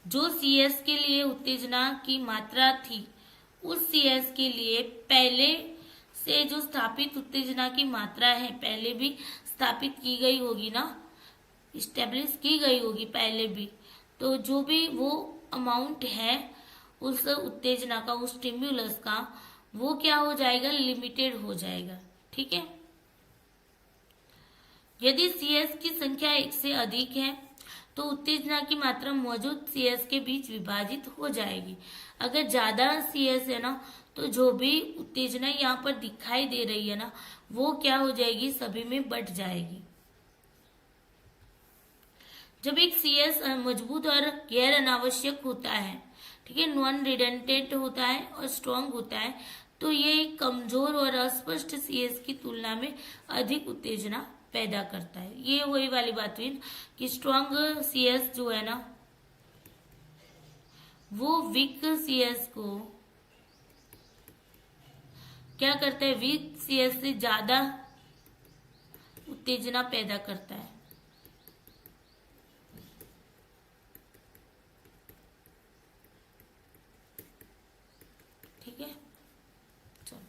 जो सीएस के लिए उत्तेजना की मात्रा थी उस सीएस के लिए पहले से जो स्थापित उत्तेजना की मात्रा है पहले भी स्थापित की गई होगी ना, इस्टेब्लिश की गई होगी पहले भी, तो जो भी वो अमाउंट है उस उत्तेजना का, उस स्टिम्युलस का, वो क्या हो जाएगा? लिमिटेड हो जाएगा। ठीक है। यदि सीएस की संख्या 1 से अधिक है तो उत्तेजना की मात्रा मौजूद सीएस के बीच विभाजित हो जाएगी। अगर ज्यादा सीएस है ना तो जो भी उत्तेजना यहाँ पर दिखाई दे रही है ना वो क्या हो जाएगी? सभी में बट जाएगी। जब एक सीएस मजबूत और गैर अनावश्यक होता है, ठीक है, नॉन रिडंडेंट होता है और स्ट्रांग होता है, तो ये कमजोर और अस्पष्ट सीएस की तुलना में अधिक उत्तेजना पैदा करता है। ये वही वाली बात हुई कि स्ट्रांग सीएस जो है ना वो वीक सीएस को क्या करता है? वीक सीएस से ज्यादा उत्तेजना पैदा करता है। ठीक है। चलो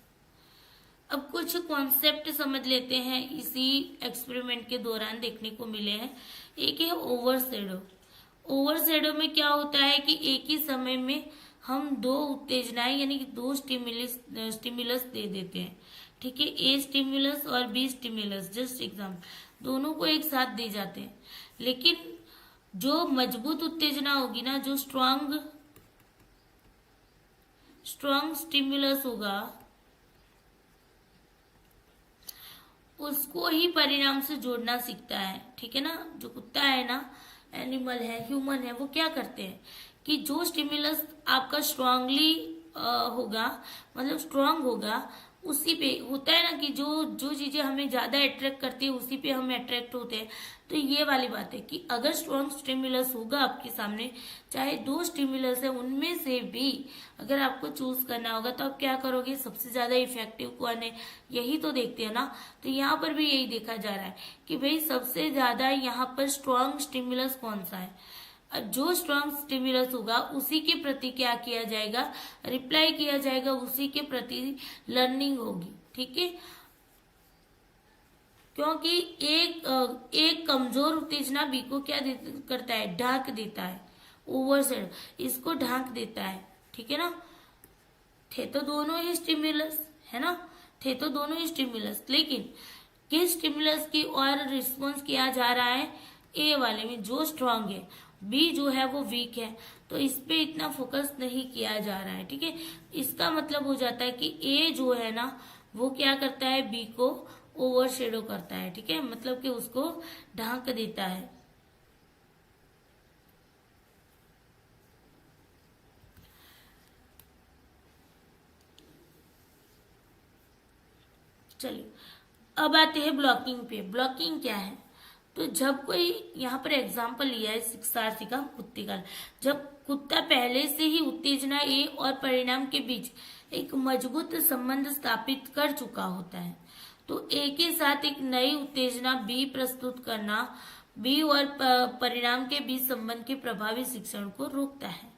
अब कुछ कॉन्सेप्ट समझ लेते हैं, इसी एक्सपेरिमेंट के दौरान देखने को मिले हैं। एक है ओवरशैडो। ओवरशैडो में क्या होता है कि एक ही समय में हम दो उत्तेजनाएं यानी कि दो स्टिमुलस दे देते हैं। ठीक है, ए स्टिमुलस और बी स्टिमुलस, जस्ट एग्जाम्पल, दोनों को एक साथ दे जाते हैं। लेकिन जो मजबूत उत्तेजना होगी ना, जो स्ट्रांग स्टिमुलस होगा उसको ही परिणाम से जोड़ना सीखता है। ठीक है ना। जो कुत्ता है ना, एनिमल है, ह्यूमन है, वो क्या करते हैं कि जो स्टिमुलस आपका स्ट्रांगली होगा, मतलब स्ट्रांग होगा, उसी पे होता है ना कि जो जो चीजें हमें ज्यादा अट्रैक्ट करती है उसी पे हम अट्रैक्ट होते हैं। तो ये वाली बात है कि अगर स्ट्रांग स्टिमुलस होगा आपके सामने, चाहे दो स्टिमुलस है उनमें से भी अगर आपको चूज करना होगा तो आप क्या करोगे? सबसे ज्यादा इफेक्टिव कौन है, यही तो देखते हैं ना। तो यहाँ पर भी यही देखा जा रहा है कि भाई सबसे ज्यादा यहाँ पर स्ट्रांग स्टिमुलस कौन सा है। अब जो स्ट्रांग स्टिमुलस होगा उसी के प्रति क्या किया जाएगा? रिप्लाई किया जाएगा, उसी के प्रति लर्निंग होगी। ठीक है। क्योंकि एक कमजोर उत्तेजना बी को क्या करता है? ढांक देता है। ओवरशैडो इसको ढांक देता है। ठीक है ना। थे तो दोनों ही स्टिमुलस है ना, थे तो दोनों ही स्टिमुलस, लेकिन किस स्टिमुलस की और रिस्पॉन्स किया जा रहा है? ए वाले में जो स्ट्रांग है, बी जो है वो वीक है, तो इस पे इतना फोकस नहीं किया जा रहा है। ठीक है। इसका मतलब हो जाता है कि ए जो है ना वो क्या करता है? बी को ओवरशैडो करता है। ठीक है, मतलब कि उसको ढांक देता है। चलिए अब आते हैं ब्लॉकिंग पे। ब्लॉकिंग क्या है? तो जब कोई, यहाँ पर एग्जाम्पल लिया है शिक्षार्थी का कुत्ते का, जब कुत्ता पहले से ही उत्तेजना ए और परिणाम के बीच एक मजबूत संबंध स्थापित कर चुका होता है तो ए के साथ एक नई उत्तेजना बी प्रस्तुत करना बी और परिणाम के बीच संबंध के प्रभावी शिक्षण को रोकता है।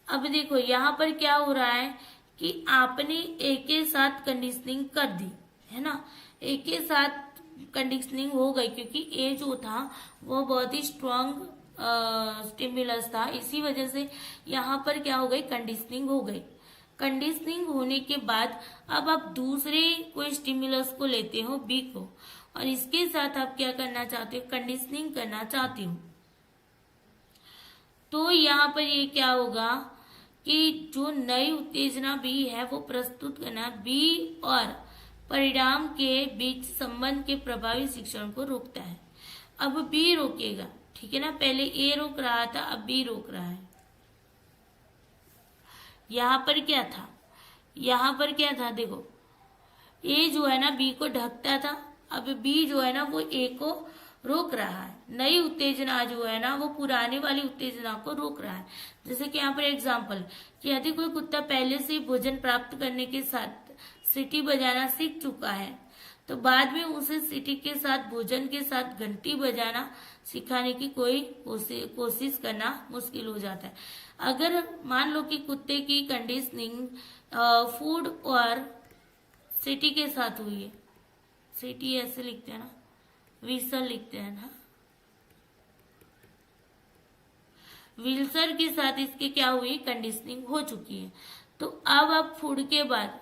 अब देखो यहाँ पर क्या हो रहा है कि आपने ए के साथ कंडीशनिंग कर दी है ना, ए के साथ कंडीशनिंग हो गई क्योंकि ए जो था वो बहुत ही स्ट्रांग स्टिमुलस था, इसी वजह से यहाँ पर क्या हो गई? कंडीशनिंग हो गई। कंडीशनिंग होने के बाद अब आप दूसरे कोई स्टिमुलस को लेते हो बी को, और इसके साथ आप क्या करना चाहते हो? कंडीशनिंग करना चाहते हो। तो यहाँ पर ये क्या होगा कि जो नई उत्तेजना बी है वो प्रस्तुत करना बी और परिणाम के बीच संबंध के प्रभावी शिक्षण को रोकता है। अब बी रोकेगा, ठीक है ना, पहले ए रोक रहा था, अब बी रोक रहा है। यहां पर क्या था, यहां पर क्या था, देखो ए जो है ना बी को ढकता था, अब बी जो है ना वो ए को रोक रहा है। नई उत्तेजना जो है ना वो पुरानी वाली उत्तेजना को रोक रहा है। जैसे कि यहाँ पर एग्जाम्पल कि यदि कोई कुत्ता पहले से भोजन प्राप्त करने के साथ सीटी बजाना सीख चुका है तो बाद में उसे सीटी के साथ भोजन के साथ घंटी बजाना सिखाने की कोशिश करना मुश्किल हो जाता है। अगर मान लो कि कुत्ते की कंडीशनिंग फूड और सीटी के साथ हुई है, सीटी ऐसे लिखते हैं ना, विसल लिखते हैं ना, विल्सर के साथ इसके क्या हुई, कंडीशनिंग हो चुकी है। तो अब आप फूड के बाद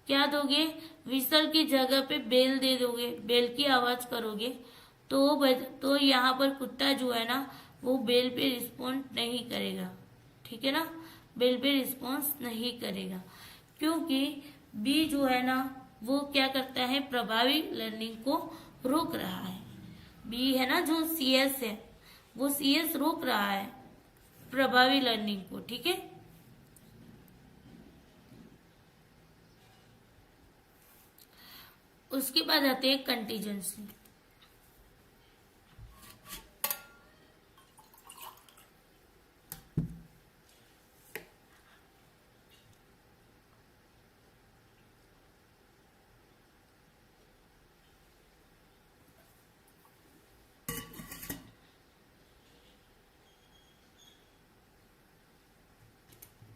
क्या दोगे, विसल की जगह पे बेल दे दोगे, बेल की आवाज करोगे तो यहाँ पर कुत्ता जो है ना वो बेल पे रिस्पॉन्ड नहीं करेगा, ठीक है ना, बेल पे रिस्पॉन्स नहीं करेगा, क्योंकि बी जो है ना वो क्या करता है, प्रभावी लर्निंग को रोक रहा है। बी है ना जो सीएस है वो सीएस रोक रहा है प्रभावी लर्निंग को, ठीक है। उसके बाद आते हैं कंटीजेंसी।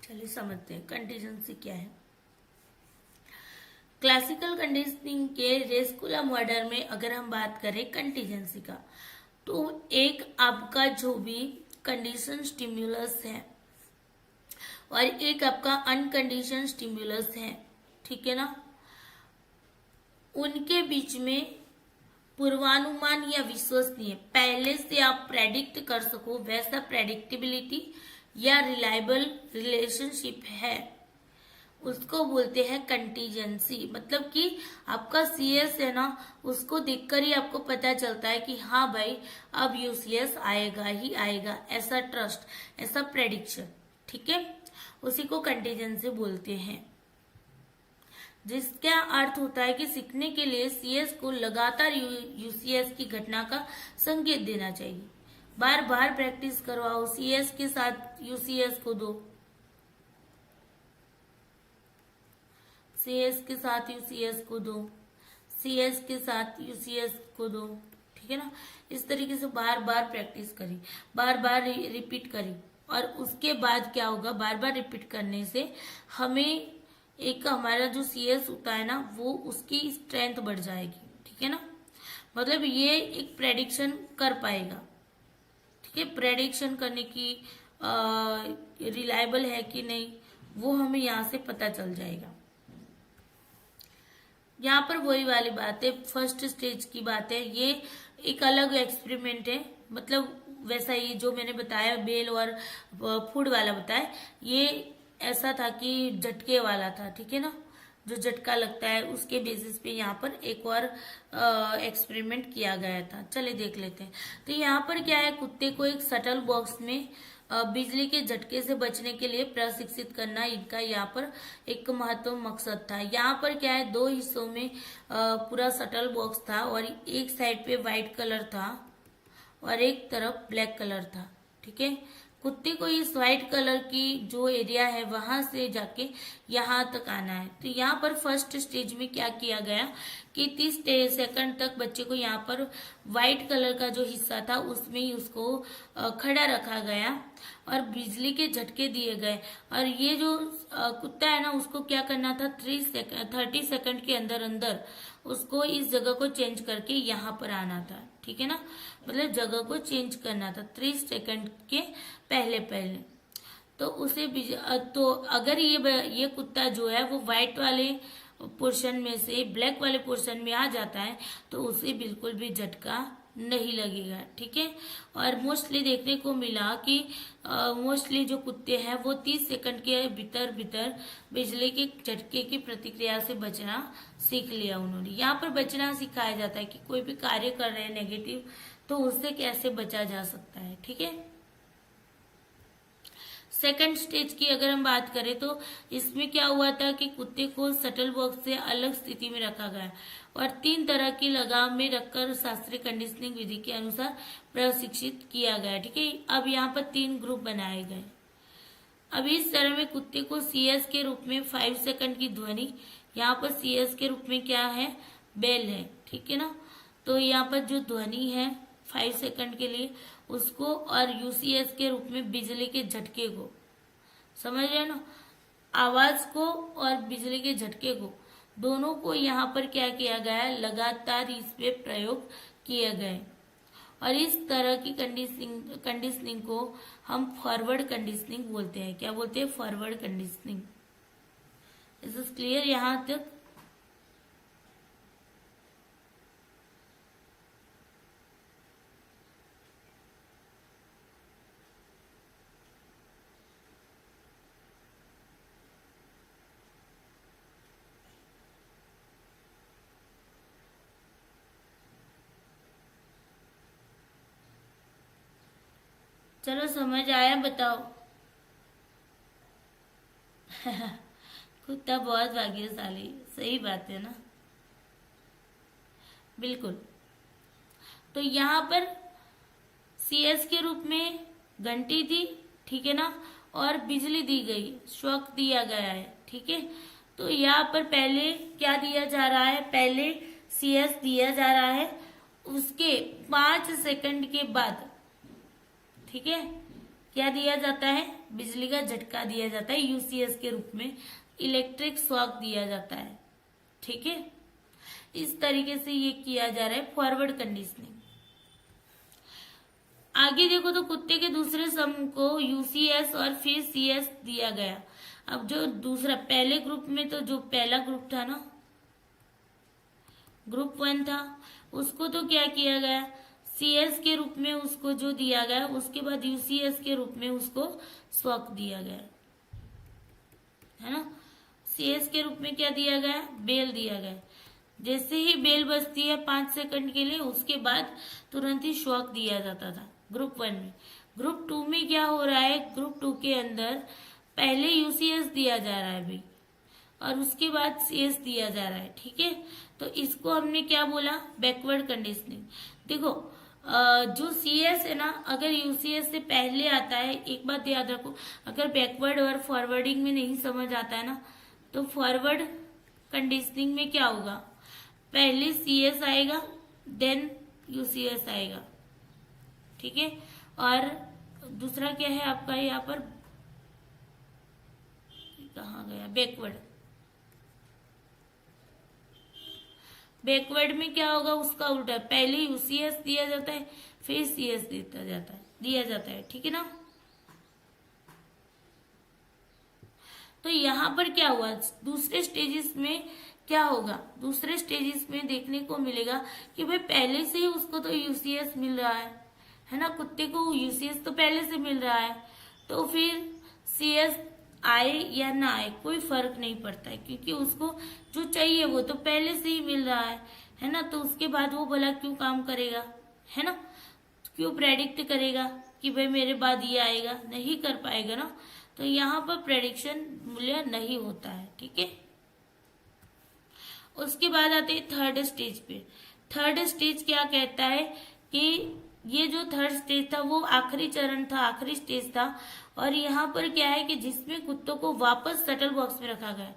चलिए समझते हैं कंटीजेंसी क्या है। क्लासिकल कंडीशनिंग के रेस्कुला मॉडल में अगर हम बात करें कंटीजेंसी का, तो एक आपका जो भी कंडीशन स्टिम्युलस है और एक आपका अनकंडीशन स्टिम्युलस है, ठीक है ना, उनके बीच में पूर्वानुमान या विश्वसनीय पहले से आप प्रेडिक्ट कर सको वैसा प्रेडिक्टेबिलिटी या रिलायबल रिलेशनशिप है, उसको बोलते हैं कंटीजेंसी। मतलब कि आपका सीएस है ना उसको देखकर ही आपको पता चलता है कि हाँ भाई अब यूसीएस आएगा ही आएगा, ऐसा ट्रस्ट, ऐसा प्रेडिक्शन, ठीक है, उसी को कंटीजेंसी बोलते हैं। जिसका अर्थ होता है कि सीखने के लिए सीएस को लगातार यूसीएस की घटना का संकेत देना चाहिए। बार बार प्रैक्टिस करवाओ, सीएस के साथ यूसीएस को दो, सीएस के साथ यूसीएस को दो, सीएस के साथ यूसीएस को दो, ठीक है ना। इस तरीके से बार बार प्रैक्टिस करी, बार बार रिपीट करी, और उसके बाद क्या होगा, बार बार रिपीट करने से हमें एक हमारा जो सीएस होता है ना वो उसकी स्ट्रेंथ बढ़ जाएगी, ठीक है ना। मतलब ये एक प्रेडिक्शन कर पाएगा, ठीक है, प्रेडिक्शन करने की रिलायबल है कि नहीं वो हमें यहाँ से पता चल जाएगा। यहाँ पर वही वाली बात है, फर्स्ट स्टेज की बात है, ये एक अलग एक्सपेरिमेंट है। मतलब वैसा ये जो मैंने बताया बेल और फूड वाला बताया, ये ऐसा था कि झटके वाला था, ठीक है ना, जो झटका लगता है उसके बेसिस पे यहाँ पर एक और एक्सपेरिमेंट किया गया था। चलिए देख लेते हैं। तो यहाँ पर क्या है, कुत्ते को एक शटल बॉक्स में बिजली के झटके से बचने के लिए प्रशिक्षित करना इनका यहाँ पर एक महत्वपूर्ण मकसद था। यहाँ पर क्या है, दो हिस्सों में पूरा शटल बॉक्स था और एक साइड पे व्हाइट कलर था और एक तरफ ब्लैक कलर था, ठीक है। कुत्ते को इस व्हाइट कलर की जो एरिया है वहां से जाके यहाँ तक आना है। तो यहाँ पर फर्स्ट स्टेज में क्या किया गया कि 30 सेकंड तक बच्चे को यहाँ पर व्हाइट कलर का जो हिस्सा था उसमें ही उसको खड़ा रखा गया और बिजली के झटके दिए गए। और ये जो कुत्ता है ना उसको क्या करना था, 30 सेकंड के अंदर अंदर उसको इस जगह को चेंज करके यहाँ पर आना था, ठीक है ना। मतलब जगह को चेंज करना था 30 सेकंड के पहले पहले। तो उसे तो अगर ये कुत्ता जो है वो व्हाइट वाले पोर्शन में से ब्लैक वाले पोर्शन में आ जाता है तो उसे बिल्कुल भी झटका नहीं लगेगा। ठीक है, और मोस्टली देखने को मिला कि मोस्टली जो कुत्ते हैं वो 30 सेकंड के भीतर भीतर बिजली के झटके की प्रतिक्रिया से बचना सीख लिया उन्होंने। यहाँ पर बचना सिखाया जाता है कि कोई भी कार्य कर रहे हैं नेगेटिव, तो उससे कैसे बचा जा सकता है। ठीक है, सेकंड स्टेज की अगर हम बात करें तो इसमें क्या हुआ था कि कुत्ते को शटल बॉक्स से अलग स्थिति में रखा गया और 3 तरह की लगाम में रखकर शास्त्रीय कंडीशनिंग विधि के अनुसार प्रशिक्षित किया गया। ठीक है, अब यहाँ पर 3 ग्रुप बनाए गए। अब इस तरह में कुत्ते को CS के रूप में 5 सेकंड की ध्वनि, यहाँ पर CS के रूप में क्या है, बेल है। ठीक है ना, तो यहाँ पर जो ध्वनि है 5 सेकंड के लिए उसको, और UCS के रूप में बिजली के झटके को, समझ रहे ना, आवाज को और बिजली के झटके को, दोनों को यहाँ पर क्या किया गया है, लगातार इस पे प्रयोग किए गए। और इस तरह की कंडीशनिंग को हम फॉरवर्ड कंडीशनिंग बोलते हैं। क्या बोलते हैं, forward conditioning. Is is clear यहाँ तक? चलो समझ आया, बताओ। कुत्ता बहुत भाग्यशाली, सही बात है ना, बिल्कुल। तो यहाँ पर CS के रूप में घंटी थी, ठीक है ना, और बिजली दी गई, शॉक दिया गया है। ठीक है, तो यहाँ पर पहले क्या दिया जा रहा है, पहले CS दिया जा रहा है, उसके 5 सेकंड के बाद, ठीक है, क्या दिया जाता है, बिजली का झटका दिया जाता है, UCS के रूप में इलेक्ट्रिक शॉक दिया जाता है। ठीक है, इस तरीके से ये किया जा रहा है फॉरवर्ड कंडीशनिंग। आगे देखो तो कुत्ते के दूसरे समूह को UCS और फिर CS दिया गया। अब जो दूसरा, पहले ग्रुप में तो जो पहला ग्रुप था ना, ग्रुप 1 था, उसको तो क्या किया गया, CS के रूप में उसको जो दिया गया, उसके बाद UCS के रूप में उसको शॉक दिया गया, है ना। CS के रूप में क्या दिया गया, बेल दिया गया। जैसे ही बेल बजती है 5 सेकंड के लिए, उसके बाद तुरंत ही शॉक दिया जाता था ग्रुप 1 में। ग्रुप 2 में क्या हो रहा है, ग्रुप 2 के अंदर पहले UCS दिया जा रहा है भाई, और उसके बाद CS दिया जा रहा है। ठीक है, तो इसको हमने क्या बोला, बैकवर्ड कंडीशनिंग। देखो जो CS है ना, अगर UCS से पहले आता है, एक बात याद रखो, अगर बैकवर्ड और फॉरवर्डिंग में नहीं समझ आता है ना, तो फॉरवर्ड कंडीशनिंग में क्या होगा, पहले CS आएगा देन UCS आएगा। ठीक है, और दूसरा क्या है आपका यहाँ पर, कहाँ गया, बैकवर्ड। बैकवर्ड में क्या होगा, उसका उल्टा, पहले UCS दिया जाता है फिर CS दिया जाता है। ठीक है ना, तो यहाँ पर क्या हुआ, दूसरे स्टेजेस में क्या होगा, दूसरे स्टेजेस में देखने को मिलेगा कि भाई पहले से ही उसको तो UCS मिल रहा है ना, कुत्ते को UCS तो पहले से मिल रहा है, तो फिर CS आए या ना आए कोई फर्क नहीं पड़ता है, क्योंकि उसको जो चाहिए वो तो पहले से ही मिल रहा है ना। तो उसके बाद वो भला क्यों काम करेगा, है ना, क्यों प्रेडिक्ट करेगा कि भाई मेरे बाद ये आएगा, नहीं कर पाएगा ना। तो यहाँ पर प्रेडिक्शन मूल्य नहीं होता है। ठीक है, उसके बाद आते हैं थर्ड स्टेज पे। थर्ड स्टेज क्या कहता है कि ये जो थर्ड स्टेज था वो आखिरी चरण था, आखिरी स्टेज था, और यहाँ पर क्या है कि जिसमें कुत्तों को वापस शटल बॉक्स में रखा गया।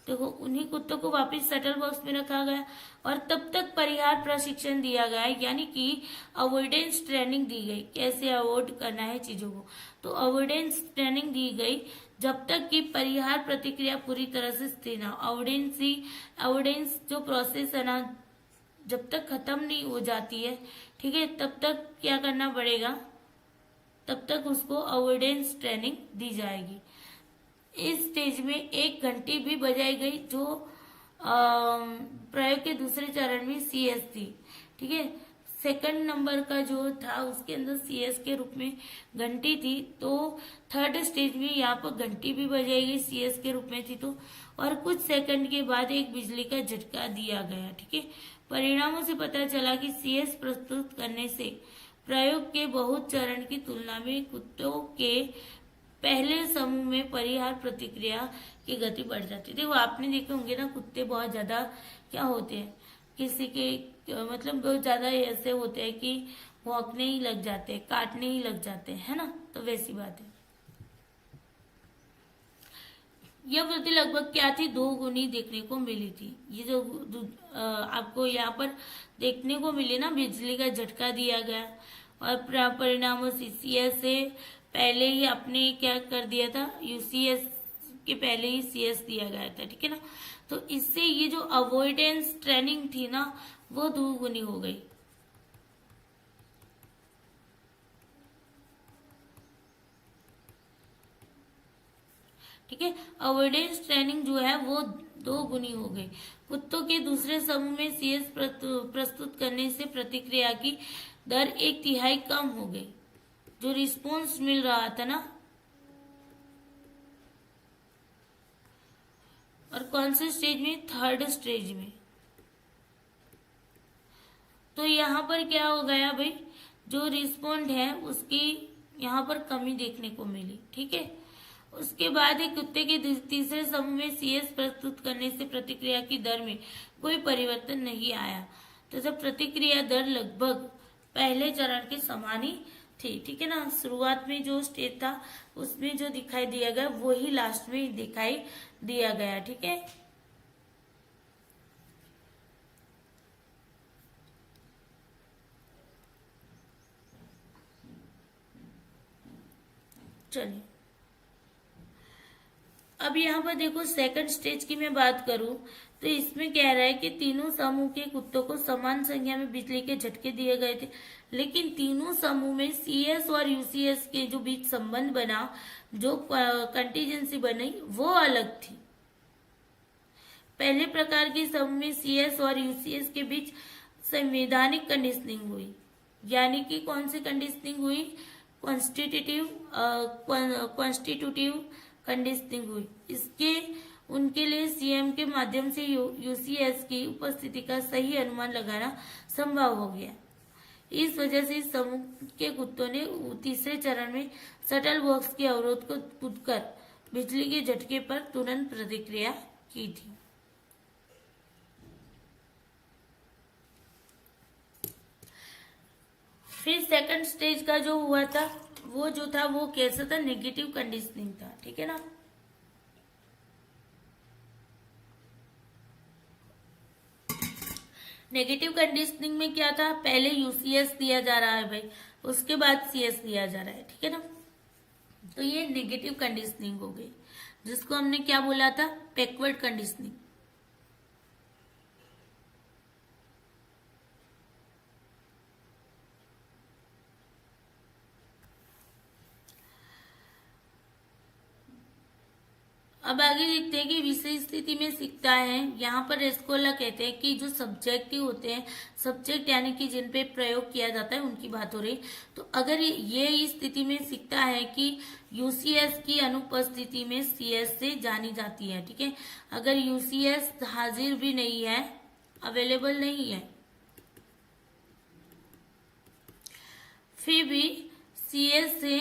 देखो, उन्हीं कुत्तों को वापस शटल बॉक्स में रखा गया और तब तक परिहार प्रशिक्षण दिया गया, यानी कि अवॉइडेंस ट्रेनिंग दी गई, कैसे अवॉइड करना है चीजों को। तो अवॉइडेंस ट्रेनिंग दी गई जब तक कि परिहार प्रतिक्रिया पूरी तरह से स्थिर ना। अवॉइडेंस जो प्रोसेस है ना, जब तक खत्म नहीं हो जाती है, ठीक है, तब तक क्या करना पड़ेगा, तब तक उसको अवॉइडेंस ट्रेनिंग दी जाएगी। इस स्टेज में 1 घंटी भी बजाई गई, जो प्रयोग के दूसरे चरण में CS थी। ठीक है, सेकंड नंबर का जो था उसके अंदर CS के रूप में घंटी थी, तो थर्ड स्टेज में यहाँ पर घंटी भी बजाएगी, CS के रूप में थी तो, और कुछ सेकंड के बाद एक बिजली का झटका दिया गया। ठीक है, परिणामों से पता चला कि CS प्रस्तुत करने से प्रयोग के बहुत चरण की तुलना में कुत्तों के पहले समूह में परिहार प्रतिक्रिया की गति बढ़ जाती थी। वो आपने देखे होंगे ना, कुत्ते बहुत ज्यादा क्या होते हैं, किसी के मतलब बहुत ज्यादा ऐसे होते हैं कि भौंकने ही लग जाते हैं, काटने ही लग जाते हैं, है ना, तो वैसी बात है। यह वृद्धि लगभग क्या थी, 2 गुनी देखने को मिली थी। ये जो आपको यहाँ पर देखने को मिली ना, बिजली का झटका दिया गया और परिणामों से CS से पहले ही आपने क्या कर दिया था, UCS के पहले ही CS दिया गया था। ठीक है ना, तो इससे ये जो अवॉइडेंस ट्रेनिंग थी ना, वो 2 गुनी हो गई। ठीक है, अवॉइडेंस ट्रेनिंग जो है वो 2 गुनी हो गई। कुत्तों के दूसरे समूह में CS प्रस्तुत करने से प्रतिक्रिया की दर 1/3 कम हो गई। जो रिस्पॉन्स मिल रहा था ना, और कौन से स्टेज में, थर्ड स्टेज में। तो यहाँ पर क्या हो गया भाई, जो रिस्पॉन्ड है उसकी यहाँ पर कमी देखने को मिली। ठीक है, उसके बाद एक कुत्ते के तीसरे समूह में CS प्रस्तुत करने से प्रतिक्रिया की दर में कोई परिवर्तन नहीं आया, तो जब प्रतिक्रिया दर लगभग पहले चरण के समान ही थी। ठीक है ना, शुरुआत में जो स्टेज था उसमें जो दिखाई दिया गया वही लास्ट में दिखाई दिया गया। ठीक है, चलिए अब यहाँ पर देखो, सेकंड स्टेज की मैं बात करूं तो इसमें कह रहा है कि तीनों समूह के कुत्तों को समान संख्या में बिजली के झटके दिए गए थे, लेकिन तीनों समूह में CS और UCS के जो बीच संबंध बना, जो कंटीजेंसी बनी, वो अलग थी। पहले प्रकार के समूह में CS और UCS के बीच संवैधानिक कंडीशनिंग हुई, यानी कि कौन सी कंडीशनिंग हुई, कॉन्स्टिट्यूटिव कंडीशनिंग हुई। इसके उनके लिए CM के माध्यम से UCS की उपस्थिति का सही अनुमान लगाना संभव हो गया। इस वजह से इस समूह के कुत्तों ने तीसरे चरण में शटल बॉक्स के अवरोध को कूदकर बिजली के झटके पर तुरंत प्रतिक्रिया की थी। फिर सेकंड स्टेज का जो हुआ था वो जो था वो कैसा था, नेगेटिव कंडीशनिंग था। ठीक है ना, नेगेटिव कंडीशनिंग में क्या था, पहले UCS दिया जा रहा है भाई, उसके बाद CS दिया जा रहा है। ठीक है ना, तो ये नेगेटिव कंडीशनिंग हो गई, जिसको हमने क्या बोला था, बैकवर्ड कंडीशनिंग। अब आगे देखते हैं कि विषय स्थिति में सीखता है। यहाँ पर एस्कोला कहते हैं कि जो सब्जेक्टिव होते हैं, सब्जेक्ट यानी कि जिन पे प्रयोग किया जाता है उनकी बात हो रही। तो अगर ये इस स्थिति में सीखता है कि UCS की अनुपस्थिति में CS से जानी जाती है। ठीक है, अगर UCS हाजिर भी नहीं है, अवेलेबल नहीं है, फिर भी CS से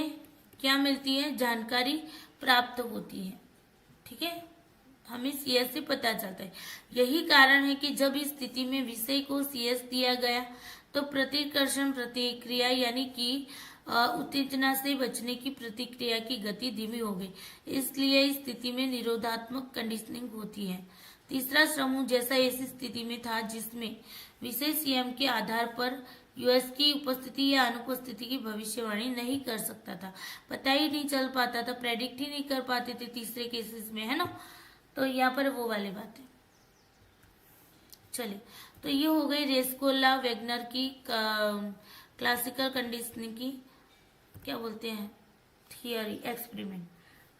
क्या मिलती है, जानकारी प्राप्त होती है। ठीक है, हमें CS से पता चलता है। यही कारण है कि जब इस स्थिति में विषय को CS दिया गया तो प्रतिकर्षण प्रतिक्रिया यानी कि उत्तेजना से बचने की प्रतिक्रिया की गति धीमी हो गई, इसलिए इस स्थिति में निरोधात्मक कंडीशनिंग होती है। तीसरा समूह जैसा ऐसी स्थिति में था जिसमें विषय CM के आधार पर US की उपस्थिति या अनुपस्थिति की भविष्यवाणी नहीं कर सकता था, पता ही नहीं चल पाता था, प्रेडिक्ट ही नहीं कर पाते थे तीसरे केसेस में, है ना। तो यहाँ पर वो वाली बात है। चलिए, तो ये हो गई रेस्कोला वेगनर की क्लासिकल कंडीशनिंग की क्या बोलते हैं, थियरी, एक्सपेरिमेंट।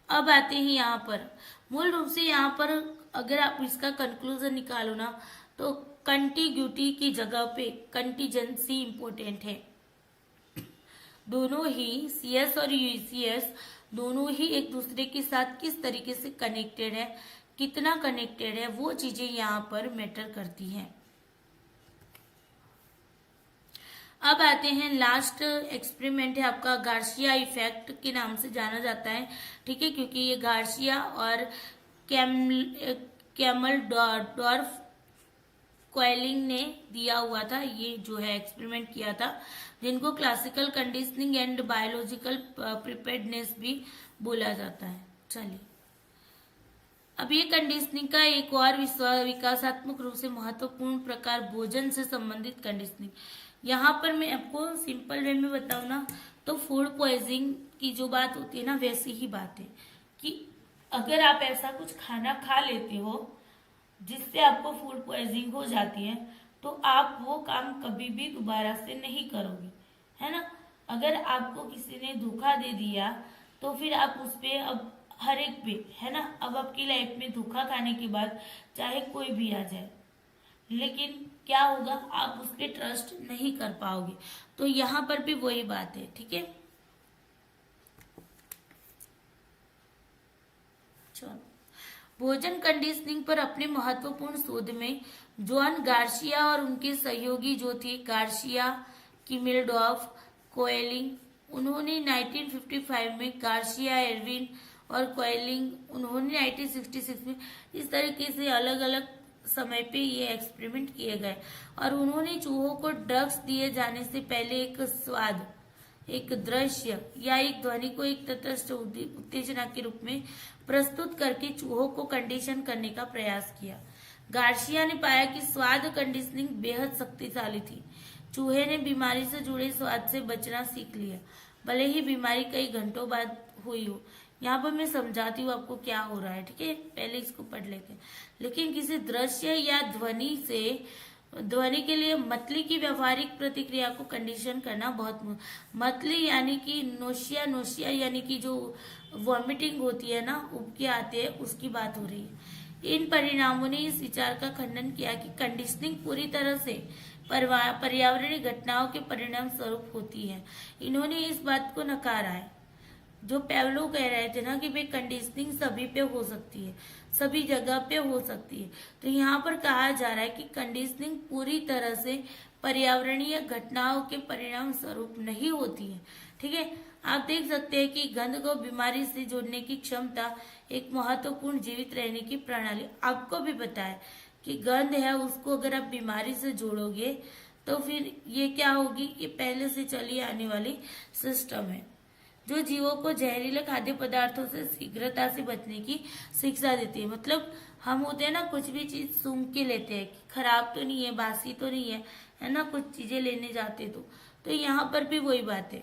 अब आते हैं यहाँ पर, मूल रूप से यहाँ पर अगर आप इसका कंक्लूजन निकालो ना तो कंटिग्यूटी की जगह पे कंटीजेंसी इंपॉर्टेंट है। दोनों ही CS और UCS दोनों ही एक दूसरे के साथ किस तरीके से कनेक्टेड है, कितना कनेक्टेड है, वो चीजें यहाँ पर मैटर करती हैं। अब आते हैं लास्ट एक्सपेरिमेंट है आपका गार्सिया इफेक्ट के नाम से जाना जाता है, ठीक है, क्योंकि ये गार्सिया और कैमल डॉर्फ क्वाइलिंग ने दिया हुआ था, ये जो है एक्सपेरिमेंट किया था, जिनको classical conditioning and biological preparedness भी बोला जाता है। चलिए, अब ये कंडीशनिंग का एक और विकासात्मक रूप से महत्वपूर्ण प्रकार भोजन से संबंधित कंडीशनिंग। यहाँ पर मैं आपको सिंपल वे में बताऊँ ना, तो फूड पॉइजनिंग की जो बात होती है ना, वैसी ही बात है कि अगर आप ऐसा कुछ खाना खा लेते हो जिससे आपको फूड पॉइजनिंग हो जाती है, तो आप वो काम कभी भी दोबारा से नहीं करोगे, है ना। अगर आपको किसी ने धोखा दे दिया तो फिर आप उस पे अब हर एक पे, है ना, अब आपकी लाइफ में धोखा खाने के बाद चाहे कोई भी आ जाए, लेकिन क्या होगा, आप उस पर ट्रस्ट नहीं कर पाओगे। तो यहाँ पर भी वही बात है, ठीक है। चलो, भोजन कंडीशनिंग पर अपने महत्वपूर्ण शोध में जॉन गार्सिया और उनके सहयोगी जो थे गार्सिया, किमिलडॉर्फ, कोएलिंग, उन्होंने 1955 में गार्सिया, एरविन और कोएलिंग, उन्होंने 1966 में, इस तरीके से अलग अलग समय पे ये एक्सपेरिमेंट किए गए और उन्होंने चूहों को ड्रग्स दिए जाने से पहले एक स्वाद, एक दृश्य या एक ध्वनि को एक तटस्थ उत्तेजना के रूप में प्रस्तुत करके चूहों को कंडीशन करने का प्रयास किया। गार्सिया ने पाया कि स्वाद कंडीशनिंग बेहद शक्तिशाली थी। चूहे ने बीमारी से जुड़े स्वाद से बचना सीख लिया, भले ही बीमारी कई घंटों बाद हुई हो। यहाँ पर मैं समझाती हूँ आपको क्या हो रहा है, ठीक है, पहले इसको पढ़ लेते हैं। लेकिन किसी दृश्य या ध्वनि के लिए मतली की व्यवहारिक प्रतिक्रिया को कंडीशन करना बहुत मतली यानी कि नोशिया यानी कि जो वॉमिटिंग होती है ना, उबके आते हैं, उसकी बात हो रही है। इन परिणामों ने इस विचार का खंडन किया कि कंडीशनिंग पूरी तरह से पर्यावरणीय घटनाओं के परिणाम स्वरूप होती है। इन्होंने इस बात को नकारा है जो पेवलो कह रहे थे ना कि भाई कंडीशनिंग सभी पे हो सकती है, सभी जगह पे हो सकती है। तो यहाँ पर कहा जा रहा है कि कंडीशनिंग पूरी तरह से पर्यावरणीय घटनाओं के परिणाम स्वरूप नहीं होती है, ठीक है। आप देख सकते हैं कि गंध को बीमारी से जोड़ने की क्षमता एक महत्वपूर्ण जीवित रहने की प्रणाली, आपको भी पता है कि गंध है, उसको अगर आप बीमारी से जोड़ोगे तो फिर ये क्या होगी, ये पहले से चली आने वाली सिस्टम है जो जीवों को जहरीले खाद्य पदार्थों से शीघ्रता से बचने की शिक्षा देती है। मतलब हम होते हैं ना, कुछ भी चीज सूंघ के लेते हैं कि खराब तो नहीं है, बासी तो नहीं है ना, कुछ चीजें लेने जाते तो यहाँ पर भी वही बात है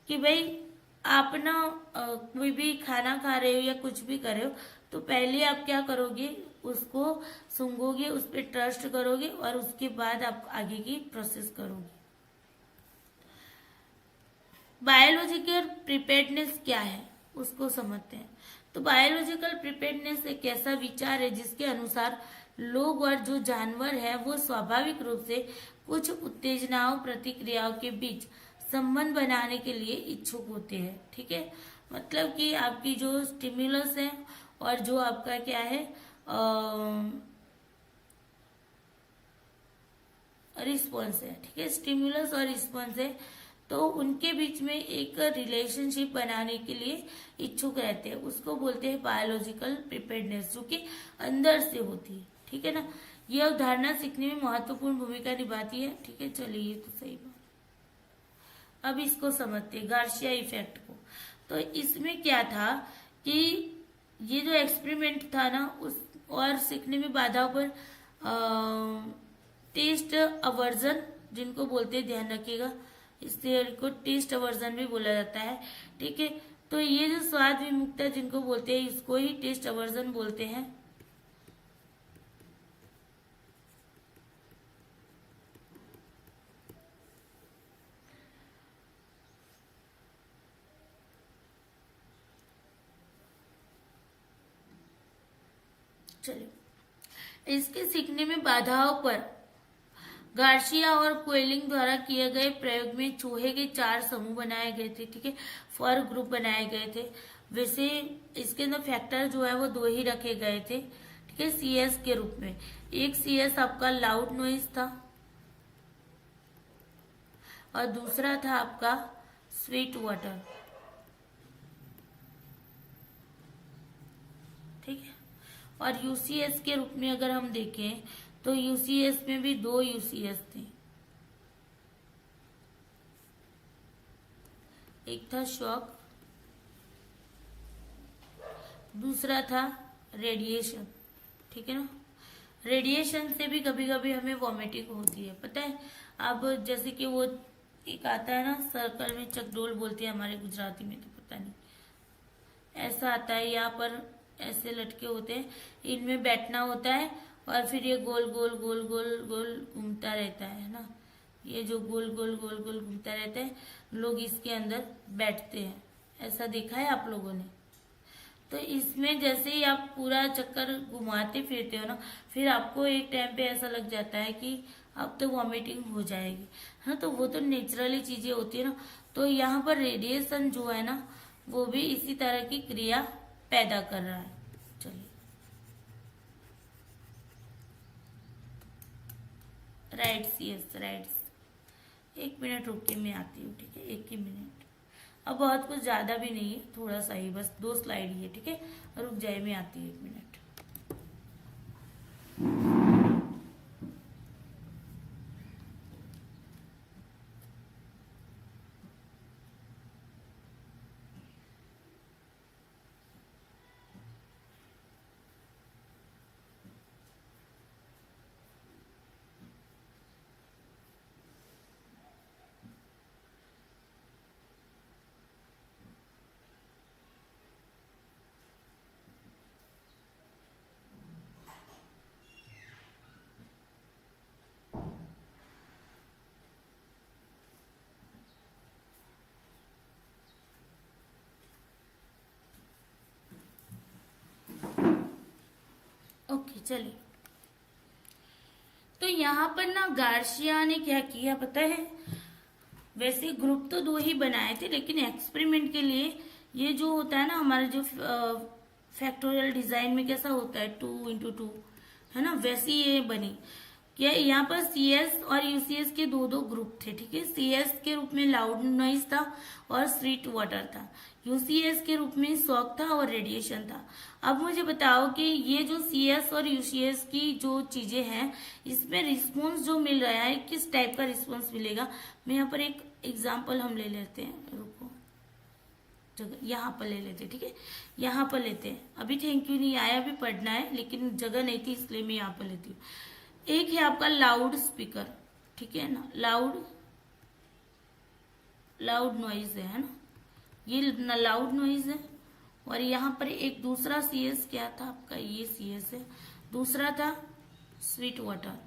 कि भाई आप ना कोई भी खाना खा रहे हो या कुछ भी कर रहे हो, तो पहले आप क्या करोगे, उसको सूंघोगे, उस पर ट्रस्ट करोगे और उसके बाद आप आगे की प्रोसेस करोगे। बायोलॉजिकल प्रिपेयर्डनेस क्या है उसको समझते हैं। तो बायोलॉजिकल प्रिपेयर्डनेस एक ऐसा विचार है जिसके अनुसार लोग और जो जानवर है वो स्वाभाविक रूप से कुछ उत्तेजनाओं प्रतिक्रियाओं के बीच संबंध बनाने के लिए इच्छुक होते हैं, ठीक है। मतलब कि आपकी जो स्टिमुलस है और जो आपका क्या है रिस्पॉन्स है, ठीक है, स्टिमुलस और रिस्पॉन्स है, तो उनके बीच में एक रिलेशनशिप बनाने के लिए इच्छुक रहते हैं, उसको बोलते हैं बायोलॉजिकल प्रिपेयर्डनेस, जो कि अंदर से होती है, ठीक है ना। यह अवधारणा सीखने में महत्वपूर्ण भूमिका निभाती है, ठीक है। चलिए, ये तो सही बात। अब इसको समझते हैं गार्सिया इफेक्ट को। तो इसमें क्या था कि ये जो एक्सपेरिमेंट था ना, उस और सीखने में बाधाओं पर टेस्ट अवर्जन, जिनको बोलते हैं, ध्यान रखिएगा, इस थियरी को टेस्ट अवर्जन भी बोला जाता है, ठीक है। तो ये जो स्वाद विमुक्ता जिनको बोलते हैं, इसको ही टेस्ट अवर्जन बोलते हैं। चलिए, इसके सीखने में बाधाओं पर गार्सिया और क्वेलिंग द्वारा किए गए प्रयोग में चूहे के 4 समूह बनाए गए थे, ठीक है, 4 ग्रुप बनाए गए थे। वैसे इसके अंदर फैक्टर जो है वो 2 ही रखे गए थे, ठीक है, सीएस के रूप में। एक सीएस आपका लाउड नॉइज था और दूसरा था आपका स्वीट वाटर, ठीक है। और यूसीएस के रूप में अगर हम देखें तो यूसीएस में भी 2 यूसीएस थे, एक था शॉक, दूसरा था रेडिएशन, ठीक है ना। रेडिएशन से भी कभी कभी हमें वॉमिटिंग होती है, पता है। अब जैसे कि वो एक आता है ना सर्कल में, चकडोल बोलते हैं हमारे गुजराती में, तो पता नहीं, ऐसा आता है, यहाँ पर ऐसे लटके होते हैं, इनमें बैठना होता है और फिर ये गोल गोल गोल गोल गोल घूमता रहता है ना, ये जो गोल गोल गोल गोल घूमता रहता है, लोग इसके अंदर बैठते हैं। ऐसा देखा है आप लोगों ने? तो इसमें जैसे ही आप पूरा चक्कर घुमाते फिरते हो ना, फिर आपको एक टाइम पे ऐसा लग जाता है कि अब तो वॉमिटिंग हो जाएगी, है ना। तो वो तो नेचुरली चीजें होती है ना। तो यहाँ पर रेडिएशन जो है ना, वो भी इसी तरह की क्रिया पैदा कर रहा है। चलिए, राइट्स, यस राइट्स। 1 मिनट रुक के मैं आती हूँ, ठीक है, 1 ही मिनट। अब बहुत कुछ ज्यादा भी नहीं है, थोड़ा सा ही, बस 2 स्लाइड ही है, ठीक है। रुक जाए, मैं आती हूँ 1 मिनट। ओके, चलिए। तो यहाँ पर ना गार्सिया ने क्या किया पता है? वैसे ग्रुप तो 2 ही बनाए थे, लेकिन एक्सपेरिमेंट के लिए ये जो होता है ना हमारे जो फैक्टोरियल डिजाइन में कैसा होता है 2x2, है ना, वैसी ये बनी। क्या यहाँ पर सीएस और यूसीएस के 2 ग्रुप थे, ठीक है। सीएस के रूप में लाउड नॉइज था और स्वीट वाटर था, यूसीएस के रूप में शॉक था और रेडिएशन था। अब मुझे बताओ कि ये जो सीएस और यूसीएस की जो चीजें हैं, इसमें रिस्पॉन्स जो मिल रहा है, किस टाइप का रिस्पॉन्स मिलेगा। मैं यहाँ पर एक एग्जाम्पल हम ले लेते हैं, रुको, जगह यहाँ पर ले लेते हैं, ठीक है, यहाँ पर लेते हैं। अभी थैंक यू नहीं आया, अभी पढ़ना है, लेकिन जगह नहीं थी इसलिए मैं यहाँ पर लेती हूँ। एक है आपका लाउड स्पीकर, ठीक है ना, लाउड नॉइज है ना, ये लाउड नॉइज है। और यहाँ पर एक दूसरा सीएस क्या था आपका, ये सीएस है, दूसरा था स्वीट वाटर।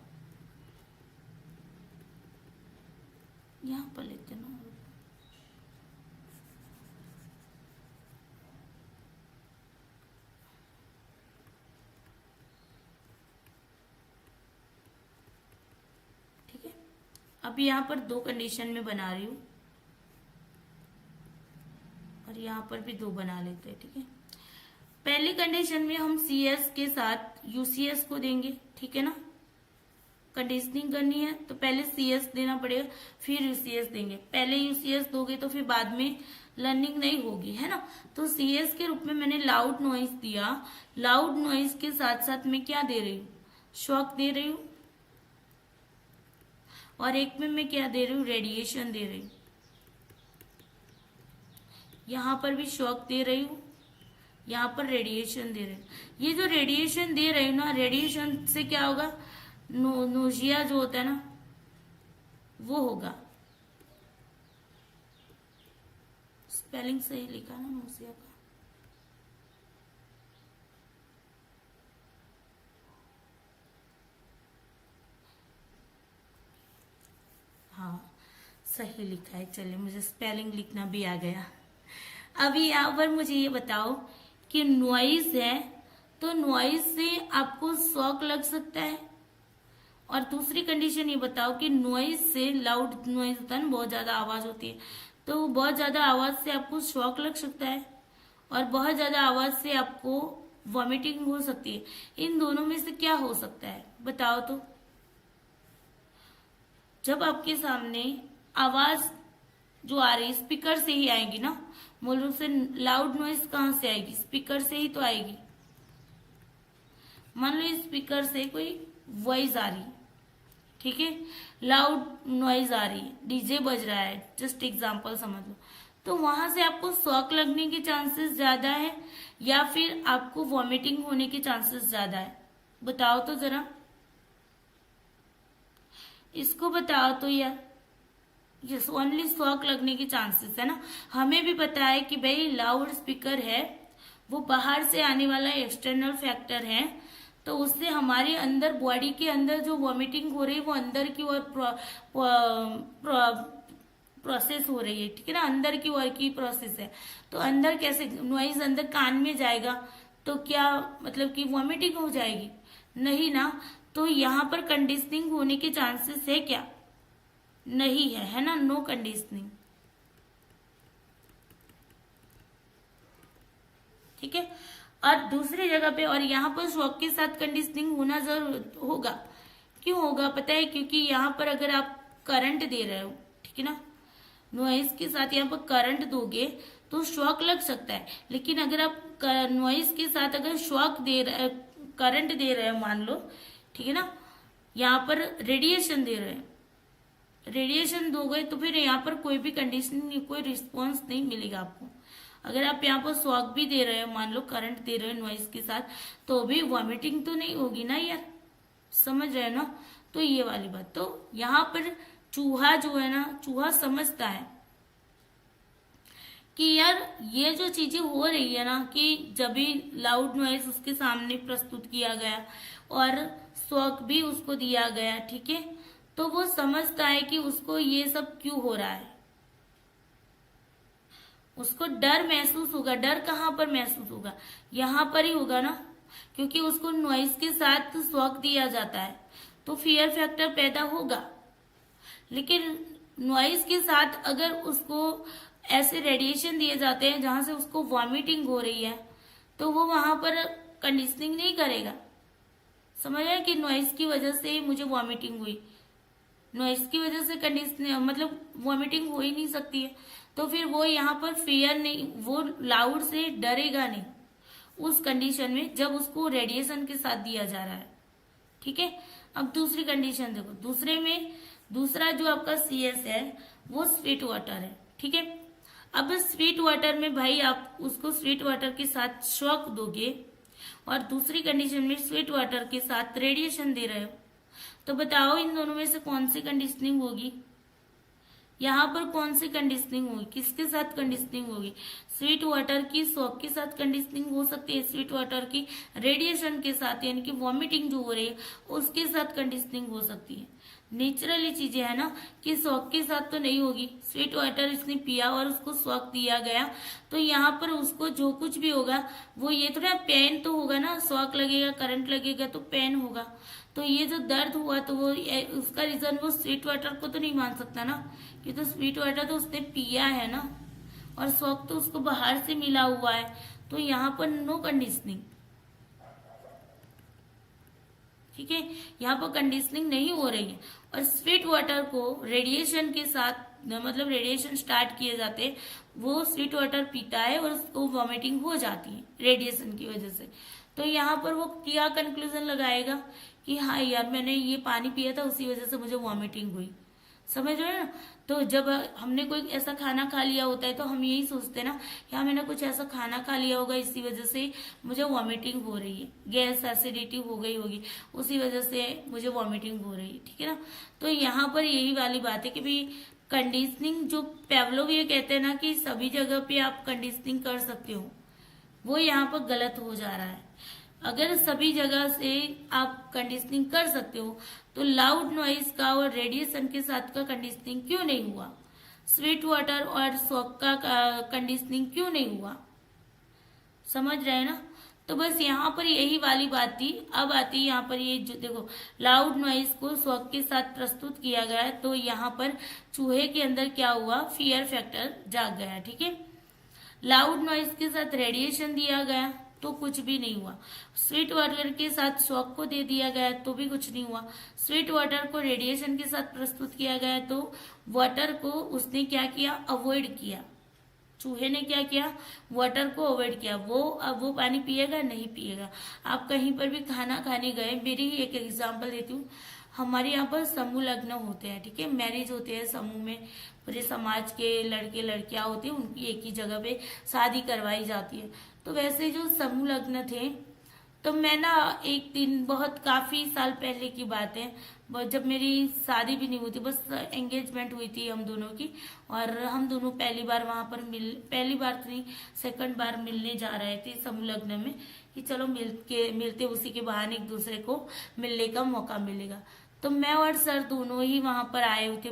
यहाँ पर लेते ना, ठीक है। अब यहाँ पर 2 कंडीशन में बना रही हूँ और यहाँ पर भी 2 बना लेते हैं, ठीक है। पहली कंडीशन में हम सीएस के साथ यूसीएस को देंगे, ठीक है ना। कंडीशनिंग करनी है तो पहले सीएस देना पड़ेगा, फिर यूसीएस देंगे। पहले यूसीएस दोगे तो फिर बाद में लर्निंग नहीं होगी, है ना। तो सीएस के रूप में मैंने लाउड नॉइज दिया, लाउड नॉइज के साथ साथ मैं क्या दे रही हूँ, शॉक दे रही हूँ, और एक में मैं क्या दे रही हूँ, रेडिएशन दे रही हूँ। यहाँ पर भी शॉक दे रही हूँ, यहाँ पर रेडिएशन दे रही हूँ। ये जो रेडिएशन दे रही हूँ ना, रेडिएशन से क्या होगा, नोजिया जो होता है ना वो होगा। स्पेलिंग सही लिखा ना नोजिया का, हाँ सही लिखा है। चलिए, मुझे स्पेलिंग लिखना भी आ गया। अभी यहाँ पर मुझे ये बताओ कि नॉइज है तो नॉइज से आपको शॉक लग सकता है। और दूसरी कंडीशन ये बताओ कि नॉइज से, लाउड नॉइज होता है ना, बहुत ज्यादा आवाज होती है, तो बहुत ज्यादा आवाज से आपको शॉक लग सकता है और बहुत ज्यादा आवाज से आपको वॉमिटिंग हो सकती है। इन दोनों में से क्या हो सकता है बताओ तो। जब आपके सामने आवाज जो आ रही स्पीकर से ही आएगी ना, मूल रूप से लाउड नॉइज कहाँ से आएगी, स्पीकर से ही तो आएगी। मान लो स्पीकर से कोई वॉइस आ रही, ठीक है, लाउड नॉइज आ रही है, डीजे बज रहा है, जस्ट एग्जांपल समझ लो, तो वहां से आपको शॉक लगने के चांसेस ज्यादा है या फिर आपको वॉमिटिंग होने के चांसेस ज्यादा है, बताओ तो जरा, इसको बताओ तो यार। यस, ओनली शॉक लगने के चांसेस है ना। हमें भी पता है कि भाई लाउड स्पीकर है, वो बाहर से आने वाला एक्सटर्नल फैक्टर है, तो उससे हमारे अंदर, बॉडी के अंदर जो वॉमिटिंग हो रही है वो अंदर की ओर प्रोसेस हो रही है, ठीक है ना, अंदर की ओर की प्रोसेस है। तो अंदर कैसे नॉइज अंदर कान में जाएगा तो क्या मतलब कि वॉमिटिंग हो जाएगी, नहीं ना। तो यहाँ पर कंडीशनिंग होने के चांसेस है क्या, नहीं है ना, नो कंडीशनिंग, ठीक है। और दूसरी जगह पे, और यहाँ पर शॉक के साथ कंडीशनिंग होना जरूर होगा, क्यों होगा पता है, क्योंकि यहाँ पर अगर आप करंट दे रहे हो, ठीक है ना, नॉइज के साथ यहाँ पर करंट दोगे तो शॉक लग सकता है। लेकिन अगर आप नॉइज के साथ अगर शॉक दे रहे, करंट दे रहे हो मान लो, ठीक है ना, यहाँ पर रेडिएशन दे रहे हैं, रेडिएशन दोगे तो फिर यहाँ पर कोई भी कंडीशन, कोई रिस्पॉन्स नहीं मिलेगा आपको। अगर आप यहाँ पर शॉक भी दे रहे हो, मान लो करंट दे रहे हो नॉइज के साथ, तो भी वॉमिटिंग तो नहीं होगी ना यार, समझ रहे हो ना। तो ये वाली बात, तो यहाँ पर चूहा जो है ना, चूहा समझता है कि यार ये जो चीजें हो रही है ना, कि जब भी लाउड नॉइज उसके सामने प्रस्तुत किया गया और शॉक भी उसको दिया गया, ठीक है, तो वो समझता है कि उसको ये सब क्यों हो रहा है, उसको डर महसूस होगा। डर कहाँ पर महसूस होगा, यहाँ पर ही होगा ना, क्योंकि उसको नॉइज के साथ शॉक दिया जाता है तो फियर फैक्टर पैदा होगा। लेकिन नॉइज के साथ अगर उसको ऐसे रेडिएशन दिए जाते हैं जहां से उसको वॉमिटिंग हो रही है, तो वो वहां पर कंडीशनिंग नहीं करेगा। समझ रहे कि नॉइज की वजह से मुझे वॉमिटिंग हुई, नॉइज की वजह से कंडीशन मतलब वॉमिटिंग हो ही नहीं सकती है, तो फिर वो यहाँ पर फियर नहीं, वो लाउड से डरेगा नहीं उस कंडीशन में जब उसको रेडिएशन के साथ दिया जा रहा है, ठीक है। अब दूसरी कंडीशन देखो, दूसरे में दूसरा जो आपका CS है वो स्वीट वाटर है, ठीक है। अब स्वीट वाटर में भाई आप उसको स्वीट वाटर के साथ शॉक दोगे और दूसरी कंडीशन में स्वीट वाटर के साथ रेडिएशन दे रहे हो, तो बताओ इन दोनों में से कौन सी कंडीशनिंग होगी, यहाँ पर कौन सी कंडीशनिंग होगी, किसके साथ कंडीशनिंग होगी। स्वीट वाटर की शॉक के साथ कंडीशनिंग हो सकती है, स्वीट वाटर की रेडिएशन के साथ यानी कि वॉमिटिंग जो हो रही है उसके साथ कंडीशनिंग हो सकती है। नेचुरली चीजें है ना कि शॉक के साथ तो नहीं होगी। स्वीट वाटर इसने पिया और उसको शॉक दिया गया, तो यहाँ पर उसको जो कुछ भी होगा वो ये थोड़ा पेन तो होगा ना, शॉक लगेगा, करंट लगेगा तो पेन होगा, तो ये जो दर्द हुआ तो वो उसका रीजन वो स्वीट वाटर को तो नहीं मान सकता ना, कि तो स्वीट वाटर तो उसने पिया है ना और शॉक तो उसको बाहर से मिला हुआ है, तो यहाँ पर नो कंडीशनिंग, ठीक है, यहाँ पर कंडीशनिंग नहीं हो रही है। और स्वीट वाटर को रेडिएशन के साथ मतलब रेडिएशन स्टार्ट किए जाते, वो स्वीट वाटर पीता है और उसको वॉमिटिंग हो जाती है रेडिएशन की वजह से, तो यहाँ पर वो क्या कंक्लूजन लगाएगा कि हाँ यार मैंने ये पानी पिया था उसी वजह से मुझे वॉमिटिंग हुई, समझ रहे हो ना। तो जब हमने कोई ऐसा खाना खा लिया होता है तो हम यही सोचते हैं ना कि हाँ मैंने कुछ ऐसा खाना खा लिया होगा इसी वजह से मुझे वॉमिटिंग हो रही है, गैस एसिडिटी हो गई होगी उसी वजह से मुझे वॉमिटिंग हो रही है, ठीक है ना। तो यहाँ पर यही वाली बात है कि भाई कंडीशनिंग जो पेवलोव ये कहते हैं ना कि सभी जगह पे आप कंडीशनिंग कर सकते हो, वो यहाँ पर गलत हो जा रहा है। अगर सभी जगह से आप कंडीशनिंग कर सकते हो तो लाउड नॉइज का और रेडिएशन के साथ का कंडीशनिंग क्यों नहीं हुआ, स्वीट वाटर और शॉक का कंडीशनिंग क्यों नहीं हुआ, समझ रहे हैं ना। तो बस यहाँ पर यही वाली बात थी। अब आती है यहाँ पर ये जो देखो, लाउड नॉइज को शॉक के साथ प्रस्तुत किया गया है, तो यहाँ पर चूहे के अंदर क्या हुआ, फियर फैक्टर जाग गया। ठीक है, लाउड नॉइज के साथ रेडिएशन दिया गया तो कुछ भी नहीं हुआ। स्वीट वाटर के साथ शॉक को दे दिया गया तो भी कुछ नहीं हुआ। स्वीट वाटर को रेडिएशन के साथ प्रस्तुत किया गया तो वाटर को उसने क्या किया, अवॉइड किया। चूहे ने क्या किया, वाटर को अवॉइड किया। अब वो पानी पिएगा, नहीं पिएगा। आप कहीं पर भी खाना खाने गए, मेरी ही एक एग्जांपल देती हूँ। हमारे यहाँ पर समूह लग्न होते हैं, ठीक है, मैरिज होते हैं समूह में, पूरे समाज के लड़के लड़कियां होते हैं, उनकी एक ही जगह पे शादी करवाई जाती है। तो वैसे जो समूह लग्न थे, तो मैं ना एक दिन, बहुत काफी साल पहले की बात है, जब मेरी शादी भी नहीं हुई थी, बस एंगेजमेंट हुई थी हम दोनों की, और हम दोनों पहली बार वहां पर पहली बार तो नहीं, सेकंड बार मिलने जा रहे थे समूह लग्न में, कि चलो मिलते उसी के बहाने एक दूसरे को मिलने का मौका मिलेगा। तो मैं और सर दोनों ही वहां पर आए हुए थे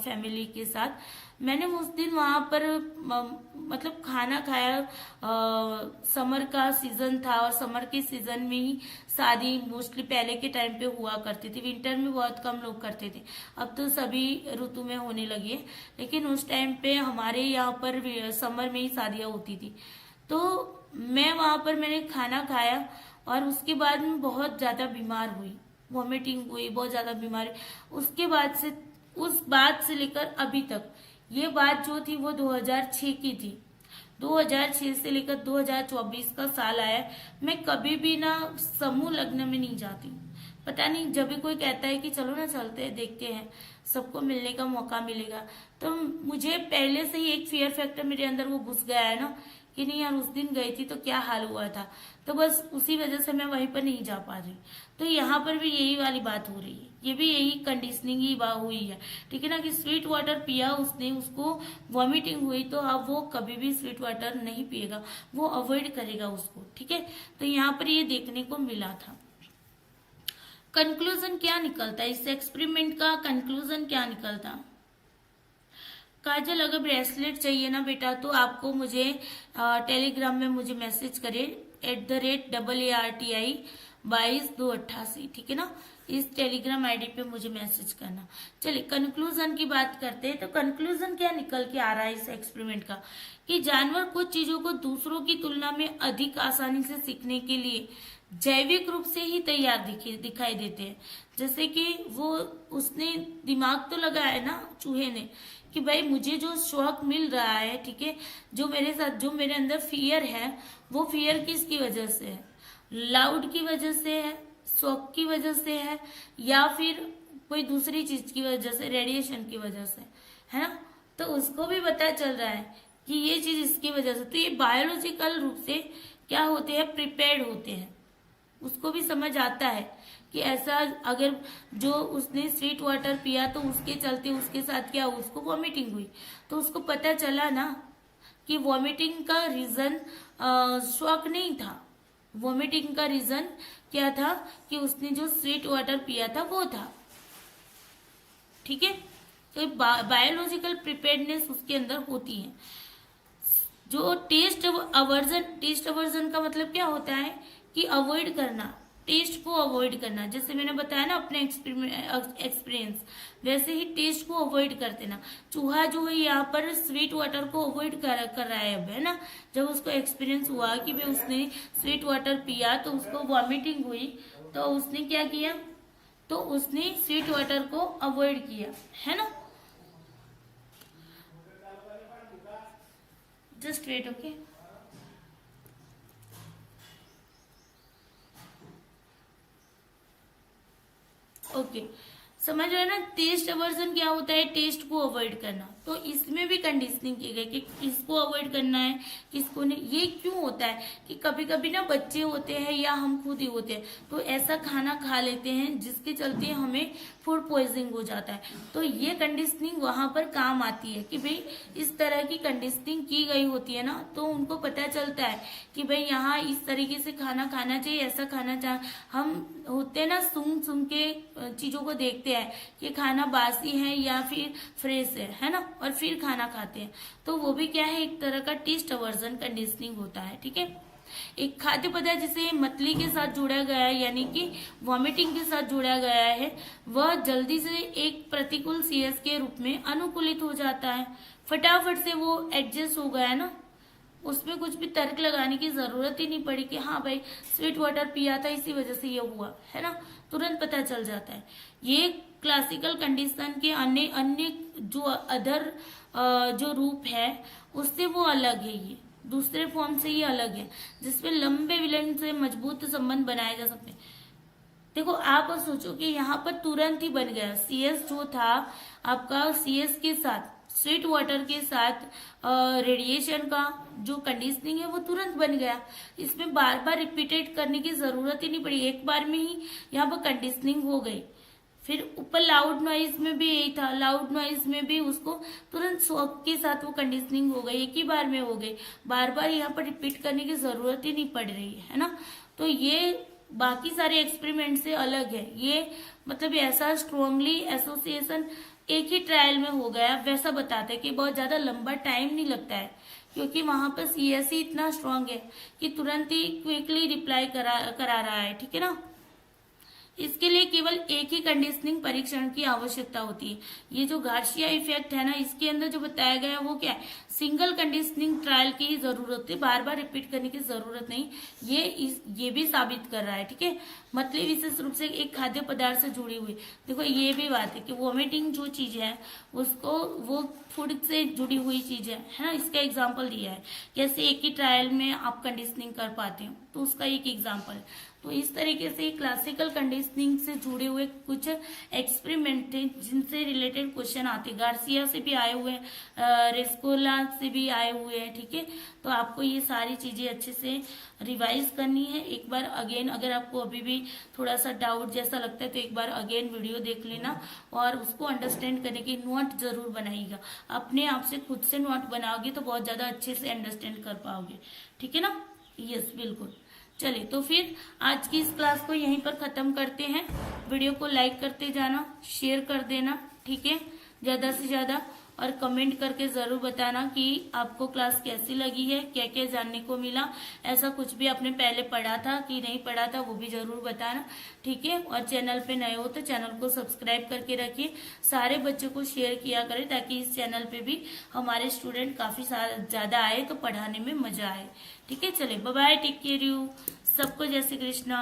फैमिली के साथ। मैंने उस दिन वहां पर मतलब खाना खाया। समर का सीजन था और समर के सीजन में ही शादी मोस्टली पहले के टाइम पे हुआ करती थी, विंटर में बहुत कम लोग करते थे, अब तो सभी ऋतु में होने लगी है, लेकिन उस टाइम पे हमारे यहाँ पर समर में ही शादियां होती थी। तो मैं वहां पर मैंने खाना खाया और उसके बाद में बहुत ज्यादा बीमार हुई, वॉमिटिंग हुई, बहुत ज्यादा बीमार। उसके बाद से, उस बात से लेकर अभी तक, ये बात जो थी वो 2006 की थी। 2006 से लेकर 2024 का साल आया, मैं कभी भी ना समूह लग्न में नहीं जाती। पता नहीं, जब भी कोई कहता है कि चलो ना चलते हैं, देखते हैं, सबको मिलने का मौका मिलेगा, तो मुझे पहले से ही एक फियर फैक्टर मेरे अंदर वो घुस गया है ना, कि नहीं यार उस दिन गई थी तो क्या हाल हुआ था, तो बस उसी वजह से मैं वहीं पर नहीं जा पा रही। तो यहाँ पर भी यही वाली बात हो रही है, ये भी यही कंडीशनिंग ही हुई है, ठीक है ना, कि स्वीट वाटर पिया उसने, उसको वॉमिटिंग हुई, तो अब वो कभी भी स्वीट वाटर नहीं पिएगा, वो अवॉइड करेगा उसको। ठीक है, तो यहाँ पर ये देखने को मिला था। कंक्लूजन क्या निकलता है इस एक्सपेरिमेंट का, कंक्लूजन क्या निकलता। काजल, अगर ब्रेसलेट चाहिए ना बेटा, तो आपको मुझे टेलीग्राम में मुझे मैसेज करे @ARTI2288, ठीक है ना, इस टेलीग्राम आईडी पे मुझे मैसेज करना। चलिए कंक्लूजन की बात करते हैं। तो कंक्लूजन क्या निकल के आ रहा है इस एक्सपेरिमेंट का, कि जानवर कुछ चीजों को दूसरों की तुलना में अधिक आसानी से सीखने के लिए जैविक रूप से ही तैयार दिखाई देते हैं। जैसे कि वो, उसने दिमाग तो लगाया ना चूहे ने, कि भाई मुझे जो शौक मिल रहा है, ठीक है, जो मेरे साथ, जो मेरे अंदर फियर है, वो फियर किसकी वजह से है, लाउड की वजह से है, शौक की वजह से है, या फिर कोई दूसरी चीज की वजह से, रेडिएशन की वजह से, है ना। तो उसको भी पता चल रहा है कि ये चीज इसकी वजह से। तो ये बायोलॉजिकल रूप से क्या होते हैं, प्रिपेयर्ड होते हैं, उसको भी समझ आता है कि ऐसा, अगर जो उसने स्वीट वाटर पिया तो उसके चलते उसके साथ क्या, उसको वॉमिटिंग हुई, तो उसको पता चला ना कि वॉमिटिंग का रीजन शौक नहीं था, वॉमिटिंग का रीजन क्या था, कि उसने जो स्वीट वाटर पिया था वो था। ठीक है, तो बायोलॉजिकल प्रिपेयर्डनेस उसके अंदर होती है। जो टेस्ट अवर्जन का मतलब क्या होता है, कि अवॉइड करना, टेस्ट को अवॉइड करना। जैसे मैंने बताया ना अपने एक्सपीरियंस, वैसे ही टेस्ट को अवॉइड कर देना। चूहा जो है यहाँ पर स्वीट वाटर को अवॉइड कर रहा है अब, है ना। जब उसको एक्सपीरियंस हुआ कि भाई उसने स्वीट वाटर पिया तो उसको वॉमिटिंग हुई, तो उसने क्या किया, तो उसने स्वीट वाटर को अवॉइड किया, है ना। Just wait, okay. ओके, समझ रहे हैं ना। टेस्ट अवर्जन क्या होता है, टेस्ट को अवॉइड करना। तो इसमें भी कंडीशनिंग की गई कि किसको अवॉइड करना है, किसको नहीं। ये क्यों होता है कि कभी कभी ना बच्चे होते हैं या हम खुद ही होते हैं, तो ऐसा खाना खा लेते हैं जिसके चलते हमें फूड पॉइजनिंग हो जाता है। तो ये कंडीशनिंग वहां पर काम आती है कि भाई इस तरह की कंडीशनिंग की गई होती है ना, तो उनको पता चलता है कि भाई यहाँ इस तरीके से खाना खाना चाहिए, ऐसा खाना चाहिए। हम होते हैं ना, सूंघ के चीजों को देखते हैं कि खाना बासी है या फिर फ्रेश है ना, और फिर खाना खाते हैं। तो वो भी क्या है, एक तरह का टेस्ट अवर्जन कंडीशनिंग होता है। ठीक है, एक खाद्य पदार्थ जिसे मतली के साथ जोड़ा गया है यानी कि वॉमिटिंग के साथ जोड़ा गया है, वह जल्दी से एक प्रतिकूल CS के रूप में अनुकूलित हो जाता है। फटाफट से वो एडजस्ट हो गया ना, उसमें कुछ भी तर्क लगाने की जरूरत ही नहीं पड़ी कि हाँ भाई स्वीट वाटर पिया था इसी वजह से ये हुआ है ना, तुरंत पता चल जाता है। ये क्लासिकल कंडीशन के अन्य अन्य जो अदर जो रूप है उससे वो अलग है, ये दूसरे फॉर्म से ये अलग है जिसमें लंबे विलयन से मजबूत संबंध बनाए जा सकते हैं। देखो आप सोचो कि यहाँ पर तुरंत ही बन गया, CS जो था आपका CS के साथ स्वीट वाटर के साथ रेडिएशन का जो कंडीशनिंग है वो तुरंत बन गया। इसमें बार बार रिपीटेड करने की जरूरत ही नहीं पड़ी, एक बार में ही यहाँ पर कंडीशनिंग हो गई। फिर ऊपर लाउड नॉइज में भी यही था, लाउड नॉइज में भी उसको तुरंत शॉक के साथ वो कंडीशनिंग हो गई, एक ही बार में हो गई, बार बार यहाँ पर रिपीट करने की जरूरत ही नहीं पड़ रही है ना। तो ये बाकी सारे एक्सपेरिमेंट से अलग है, ये मतलब ऐसा स्ट्रांगली एसोसिएशन एक ही ट्रायल में हो गया, वैसा बताते हैं कि बहुत ज्यादा लंबा टाइम नहीं लगता है क्योंकि वहां पर CS ही इतना स्ट्रांग है कि तुरंत ही क्विकली रिप्लाई करा रहा है, ठीक है ना। इसके लिए केवल एक ही कंडीशनिंग परीक्षण की आवश्यकता होती है। ये जो गार्सिया इफेक्ट है ना, इसके अंदर जो बताया गया है वो क्या है, सिंगल कंडीशनिंग ट्रायल की ही जरूरत है, बार बार रिपीट करने की जरूरत नहीं। ये भी साबित कर रहा है, ठीक है। मतलब विशेष रूप से एक खाद्य पदार्थ से जुड़ी हुई, देखो ये भी बात है कि वॉमिटिंग जो चीज है उसको वो फूड से जुड़ी हुई चीज है ना। इसका एग्जाम्पल दिया है कैसे एक ही ट्रायल में आप कंडीशनिंग कर पाते हो, तो उसका एक एग्जाम्पल है। तो इस तरीके से क्लासिकल कंडीशनिंग से जुड़े हुए कुछ एक्सपेरिमेंट थे जिनसे रिलेटेड क्वेश्चन आते, गार्सिया से भी आए हुए हैं, रेस्कोला से भी आए हुए हैं, ठीक है। तो आपको ये सारी चीजें अच्छे से रिवाइज करनी है। एक बार अगेन अगर आपको अभी भी थोड़ा सा डाउट जैसा लगता है तो एक बार अगेन वीडियो देख लेना और उसको अंडरस्टैंड करने की नोट जरूर बनाइएगा। अपने आप से खुद से नोट बनाओगे तो बहुत ज्यादा अच्छे से अंडरस्टैंड कर पाओगे, ठीक है ना। यस बिल्कुल। चलिए तो फिर आज की इस क्लास को यहीं पर खत्म करते हैं। वीडियो को लाइक करते जाना, शेयर कर देना, ठीक है, ज्यादा से ज्यादा, और कमेंट करके जरूर बताना कि आपको क्लास कैसी लगी है, क्या क्या जानने को मिला, ऐसा कुछ भी आपने पहले पढ़ा था कि नहीं पढ़ा था वो भी जरूर बताना, ठीक है। और चैनल पे नए हो तो चैनल को सब्सक्राइब करके रखिए, सारे बच्चों को शेयर किया करें ताकि इस चैनल पे भी हमारे स्टूडेंट काफी ज्यादा आए तो पढ़ाने में मजा आए, ठीक है। चले bye bye, take care you, सबको जय श्री कृष्णा।